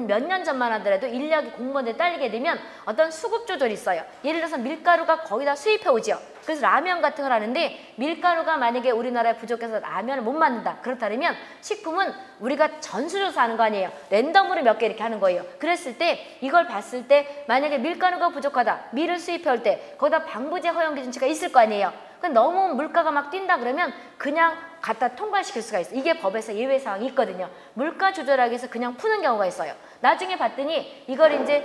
몇 년 전만 하더라도 인력이 공무원들 딸리게 되면 어떤 수급 조절이 있어요. 예를 들어서 밀가루가 거의 다 수입해 오죠. 그래서 라면 같은 걸 하는데 밀가루가 만약에 우리나라에 부족해서 라면을 못 만든다. 그렇다면 식품은 우리가 전수조사하는 거 아니에요. 랜덤으로 몇 개 이렇게 하는 거예요. 그랬을 때 이걸 봤을 때 만약에 밀가루가 부족하다. 밀을 수입해 올 때 거기다 방부제 허용 기준치가 있을 거 아니에요. 너무 물가가 막 뛴다 그러면 그냥 갖다 통과시킬 수가 있어요. 이게 법에서 예외 사항이 있거든요. 물가 조절하기 위해서 그냥 푸는 경우가 있어요. 나중에 봤더니 이걸 이제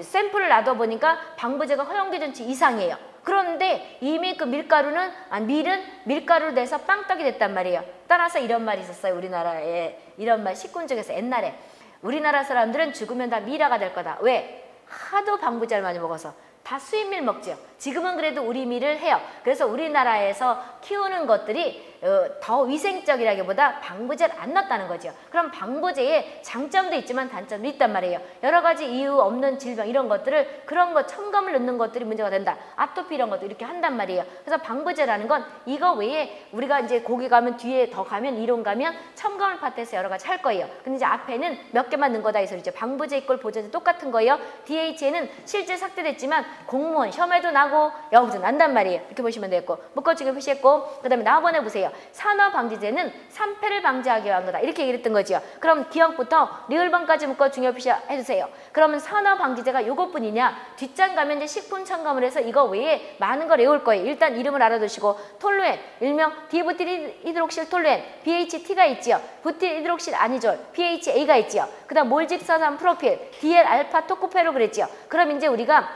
샘플을 놔둬보니까 방부제가 허용 기준치 이상이에요. 그런데 이미 그 밀가루는 밀은 밀가루를 내서 빵떡이 됐단 말이에요. 따라서 이런 말이 있었어요. 우리나라에 이런 말 식군 쪽에서 옛날에 우리나라 사람들은 죽으면 다 미라가 될 거다. 왜? 하도 방부제를 많이 먹어서. 다 수입밀 먹죠. 지금은 그래도 우리 밀을 해요. 그래서 우리나라에서 키우는 것들이 더 위생적이라기보다 방부제를 안 넣었다는 거죠. 그럼 방부제에 장점도 있지만 단점도 있단 말이에요. 여러 가지 이유 없는 질병 이런 것들을 그런 거 첨가물 넣는 것들이 문제가 된다. 아토피 이런 것도 이렇게 한단 말이에요. 그래서 방부제라는 건 이거 외에 우리가 이제 거기 가면 뒤에 더 가면 이론 가면 첨가물 파트에서 여러 가지 할 거예요. 근데 이제 앞에는 몇 개만 넣은 거다 이 소리죠. 방부제 있고 보제도 똑같은 거예요. DHA는 실제 삭제됐지만 공무원 시험에도 나고 여기서 난단 말이에요. 이렇게 보시면 되겠고 묶어주기 표시했고 그 다음에 나번에 보세요. 산화방지제는 산패를 방지하기 위한 거다. 이렇게 얘기를 했던 거죠. 그럼 기억부터 리을번까지 묶어 중요 표시 해주세요. 그러면 산화방지제가 요것뿐이냐? 뒷장 가면 이제 식품 첨가물에서 이거 외에 많은 걸 외울 거예요. 일단 이름을 알아두시고 톨루엔, 일명 디부틸히드록실 톨루엔, BHT가 있지요. 부틸히드록실 아니졸, PHA가 있지요. 그 다음 몰집사산 프로필, DL-알파 토코페로 그랬지요. 그럼 이제 우리가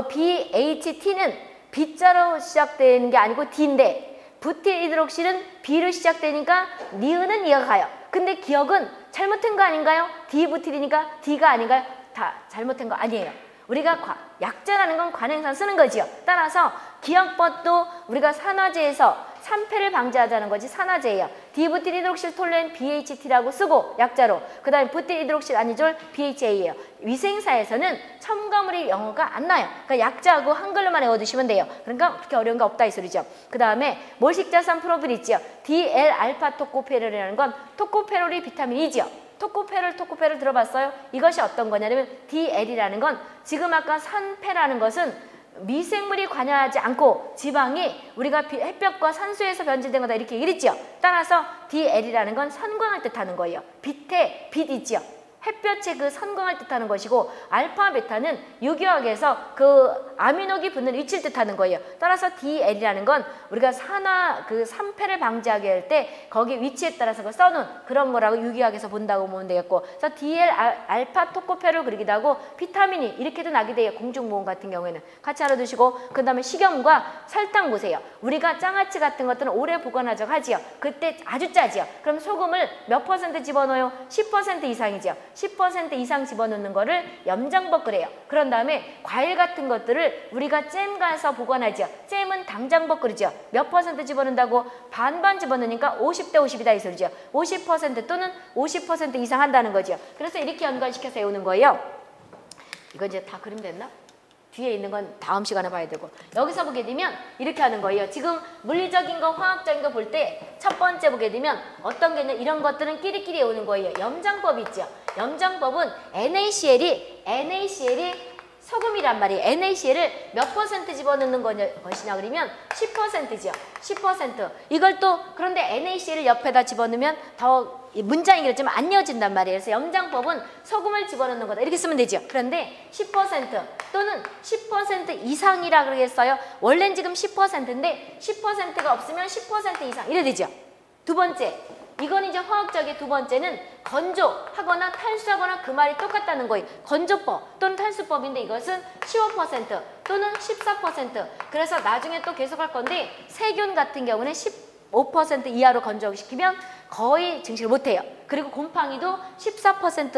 BHT는 B자로 시작되는 게 아니고 D인데 부틸히드록실은 B로 시작되니까 니은은 이해가 가요. 근데 기억은 잘못한 거 아닌가요? 디부틸이니까 D가 아닌가요? 다 잘못한 거 아니에요. 우리가 약자라는 건 관행상 쓰는 거지요. 따라서 기억법도 우리가 산화제에서 산패를 방지하자는 거지 산화제예요. 디부틸히드록실 톨루엔 BHT라고 쓰고 약자로 그 다음에 부틸히드록실 아니졸 BHA예요. 위생사에서는 첨가물이 영어가 안 나요. 그러니까 약자하고 한글로만 외워두시면 돼요. 그러니까 그렇게 어려운 거 없다 이 소리죠. 그 다음에 몰식자산 프로필 있지요. DL-알파 토코페롤이라는 건 토코페롤이 비타민이지요. 토코페롤 들어봤어요? 이것이 어떤 거냐면 DL이라는 건 지금 아까 산패라는 것은 미생물이 관여하지 않고 지방이 우리가 햇볕과 산소에서 변질된 거다 이렇게 얘기했죠. 따라서 DL이라는 건 선광을 뜻하는 거예요. 빛에 빛 있지요. 햇볕에 그 선광을 뜻하는 것이고 알파 베타는 유기화학에서 그 아미노기 붙는 위치를 뜻하는 거예요. 따라서 DL이라는 건 우리가 그 산패를 방지하게 할 때 거기 위치에 따라서 그 써놓은 그런 거라고 유기화학에서 본다고 보면 되겠고, 그래서 DL 알파 토코페롤 그러기도 하고 비타민이 이렇게도 나게 돼요. 공중보건 같은 경우에는 같이 알아두시고, 그 다음에 식염과 설탕 보세요. 우리가 장아찌 같은 것들은 오래 보관하자고 하지요. 그때 아주 짜지요. 그럼 소금을 몇 % 집어넣어요? 10% 이상이죠. 10% 이상 집어넣는 거를 염장법 그래요. 그런 다음에 과일 같은 것들을 우리가 잼 가서 보관하죠. 잼은 당장법 그러죠. 몇 % 집어넣는다고? 반반 집어넣으니까 50대 50이다 이 소리죠. 50% 또는 50% 이상 한다는 거죠. 그래서 이렇게 연관시켜서 외우는 거예요. 이거 이제 다 그림 됐나? 뒤에 있는 건 다음 시간에 봐야 되고, 여기서 보게 되면 이렇게 하는 거예요. 지금 물리적인 거 화학적인 거 볼 때 첫 번째 보게 되면 어떤 게 있냐, 이런 것들은 끼리끼리 외우는 거예요. 염장법 있죠. 염장법은 NaCl이 소금이란 말이에요. NaCl을 몇 % 집어넣는 것이냐 그러면 10%죠. 10%. 이걸 또 그런데 NaCl을 옆에다 집어넣으면 더 문장이 그렇지만 안 이어진단 말이에요. 그래서 염장법은 소금을 집어넣는 거다 이렇게 쓰면 되죠. 그런데 10% 또는 10% 이상이라 그러겠어요. 원래는 지금 10%인데 10%가 없으면 10% 이상 이래 되죠. 두 번째, 이건 이제 화학적인 두 번째는 건조하거나 탈수하거나 그 말이 똑같다는 거예요. 건조법 또는 탈수법인데 이것은 15% 또는 14%. 그래서 나중에 또 계속 할 건데 세균 같은 경우는 15% 이하로 건조시키면 거의 증식을 못해요. 그리고 곰팡이도 14%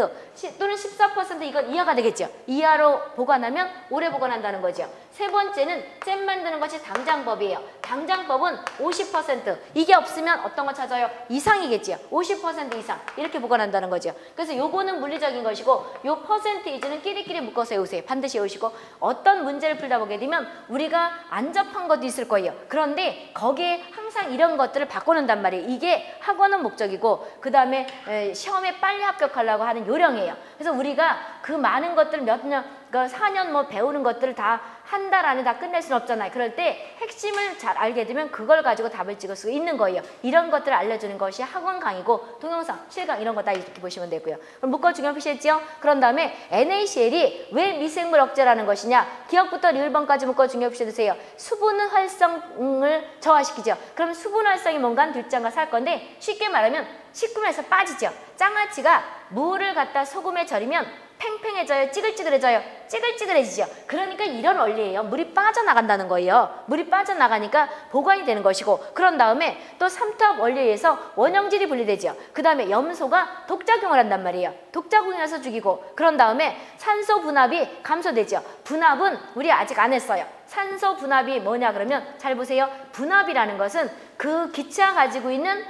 또는 14% 이건 이하가 되겠죠. 이하로 보관하면 오래 보관한다는 거죠. 세 번째는 잼 만드는 것이 당장법이에요. 당장법은 50%. 이게 없으면 어떤 거 찾아요? 이상이겠죠. 50% 이상 이렇게 보관한다는 거죠. 그래서 요거는 물리적인 것이고 요 퍼센테이지는 끼리끼리 묶어서 외우세요. 반드시 외우시고, 어떤 문제를 풀다 보게 되면 우리가 안 접한 것도 있을 거예요. 그런데 거기에 항상 이런 것들을 바꿔놓는단 말이에요. 이게 학원은 목적이고 그 다음에 시험에 빨리 합격하려고 하는 요령이에요. 그래서 우리가 그 많은 것들 몇 년, 4년 뭐 배우는 것들을 다 한 달 안에 다 끝낼 수는 없잖아요. 그럴 때 핵심을 잘 알게 되면 그걸 가지고 답을 찍을 수 있는 거예요. 이런 것들을 알려주는 것이 학원 강의고 동영상, 실강 이런 거 다 이렇게 보시면 되고요. 그럼 묶어 중요 표시했죠? 그런 다음에 NaCl이 왜 미생물 억제라는 것이냐? 기억부터 리을번까지 묶어 중요 표시해주세요. 수분 활성을 저하시키죠. 그럼 수분 활성이 뭔가 뒷장 가서 할 건데 쉽게 말하면 식품에서 빠지죠. 장아찌가 무를 갖다 소금에 절이면 팽팽해져요? 찌글찌글해져요? 찌글찌글해지죠. 그러니까 이런 원리예요. 물이 빠져나간다는 거예요. 물이 빠져나가니까 보관이 되는 것이고, 그런 다음에 또 삼투압 원리에 의해서 원형질이 분리되죠. 그 다음에 염소가 독작용을 한단 말이에요. 독작용해서 죽이고, 그런 다음에 산소 분압이 감소되죠. 분압은 우리 아직 안 했어요. 산소 분압이 뭐냐 그러면 잘 보세요. 분압이라는 것은 그 기체가 가지고 있는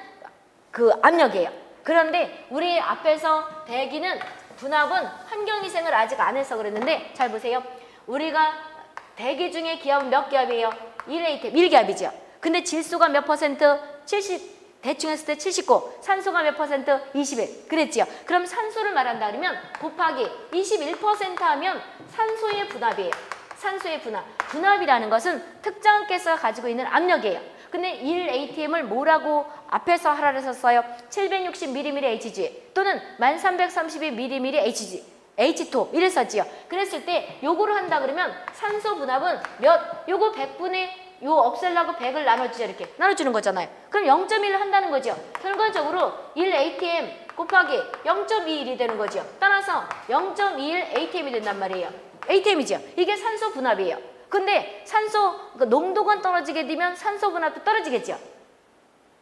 그 압력이에요. 그런데 우리 앞에서 대기는 분압은 환경위생을 아직 안 해서 그랬는데, 잘 보세요. 우리가 대기 중에 기압은 몇 기압이에요? 1atm, 1기압이죠. 근데 질소가 몇 퍼센트? 70, 대충 했을 때 79, 산소가 몇 퍼센트? 21, 그랬지요. 그럼 산소를 말한다 그러면 곱하기 21% 하면 산소의 분압이에요. 산소의 분압. 분압이라는 것은 특정한 가스가 가지고 있는 압력이에요. 근데 1atm을 뭐라고 앞에서 하라 했었어요? 760mm의 HG 또는 1332mm의 HG, H2 이랬었지요. 그랬을 때 요거를 한다 그러면 산소 분압은 몇? 요거 100분의 요 없애려고 100을 나눠주죠. 이렇게 나눠주는 거잖아요. 그럼 0.1을 한다는 거죠. 결과적으로 1atm 곱하기 0.21이 되는 거죠. 따라서 0.21 atm이 된단 말이에요. atm이죠. 이게 산소 분압이에요. 근데 산소 농도가 떨어지게 되면 산소 분압도 떨어지겠죠.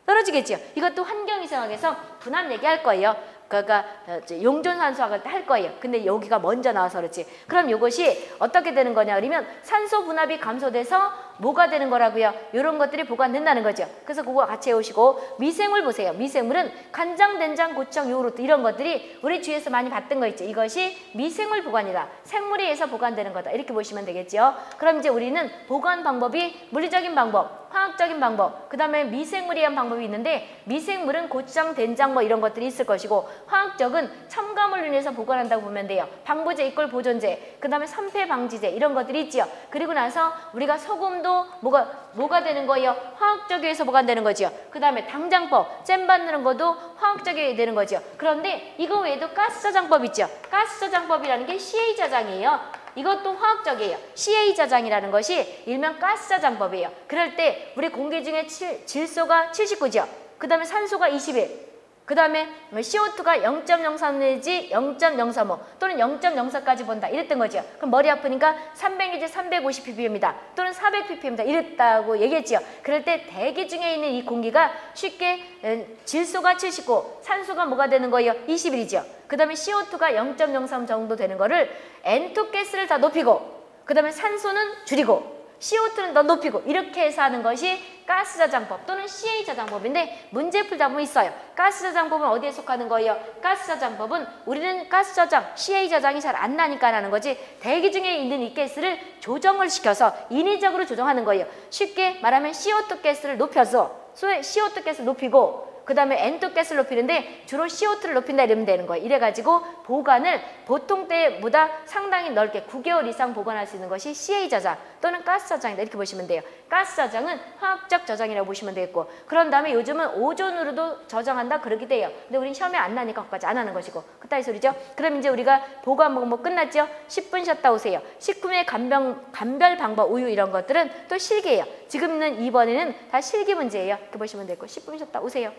떨어지겠죠. 이것도 환경위생학에서 분압 얘기할 거예요. 그러니까 용존산소학을 할 거예요. 근데 여기가 먼저 나와서 그렇지. 그럼 이것이 어떻게 되는 거냐 그러면 산소 분압이 감소돼서 뭐가 되는 거라고요? 이런 것들이 보관된다는 거죠. 그래서 그거 같이 해오시고, 미생물 보세요. 미생물은 간장, 된장, 고추장, 요구르트 이런 것들이 우리 주위에서 많이 봤던 거 있죠. 이것이 미생물 보관이다. 생물에 의해서 보관되는 거다. 이렇게 보시면 되겠죠. 그럼 이제 우리는 보관 방법이 물리적인 방법, 화학적인 방법, 그 다음에 미생물에 의한 방법이 있는데, 미생물은 고추장, 된장 뭐 이런 것들이 있을 것이고, 화학적은 첨가물로 인해서 보관한다고 보면 돼요. 방부제, 이꼴 보존제, 그 다음에 산패 방지제 이런 것들이 있지요. 그리고 나서 우리가 소금도 뭐가 되는 거예요? 화학적에 의해서 보관되는 거지요. 그 다음에 당장법, 잼 바르는 것도 화학적에 되는 거지요. 그런데 이거 외에도 가스 저장법 있죠. 가스 저장법이라는 게 CA 저장이에요. 이것도 화학적이에요. CA 저장이라는 것이 일명 가스 저장법이에요. 그럴 때 우리 공기 중에 질소가 79죠. 그 다음에 산소가 21. 그 다음에 CO2가 0.03 내지 0.035 또는 0.04까지 본다. 이랬던 거죠. 그럼 머리 아프니까 300 내지 350ppm입니다. 또는 400ppm입니다. 이랬다고 얘기했지요. 그럴 때 대기 중에 있는 이 공기가 쉽게 질소가 79, 산소가 뭐가 되는 거예요? 21이죠. 그 다음에 CO2가 0.03 정도 되는 거를 N2 가스를 다 높이고, 그 다음에 산소는 줄이고, CO2는 더 높이고, 이렇게 해서 하는 것이 가스 저장법 또는 CA 저장법인데, 문제 풀다 보면 있어요. 가스 저장법은 어디에 속하는 거예요? 가스 저장법은 우리는 가스 저장, CA 저장이 잘 안 나니까 하는 거지, 대기 중에 있는 이 가스를 조정을 시켜서 인위적으로 조정하는 거예요. 쉽게 말하면 CO2 가스를 높여서 CO2 가스를 높이고, 그 다음에 N2 가스를 높이는데 주로 CO2를 높인다 이러면 되는 거예요. 이래가지고 보관을 보통 때보다 상당히 넓게 9개월 이상 보관할 수 있는 것이 CA 저장 또는 가스 저장이다. 이렇게 보시면 돼요. 가스 저장은 화학적 저장이라고 보시면 되겠고, 그런 다음에 요즘은 오존으로도 저장한다 그러게 돼요. 근데 우린 시험에 안 나니까 그것까지 안 하는 것이고, 그따위 소리죠. 그럼 이제 우리가 보관 방법 끝났죠? 10분 쉬었다 오세요. 식품의 감별 방법, 우유 이런 것들은 또 실기예요. 지금 있는 2번에는 다 실기 문제예요. 이렇게 보시면 되고, 10분 쉬었다 오세요.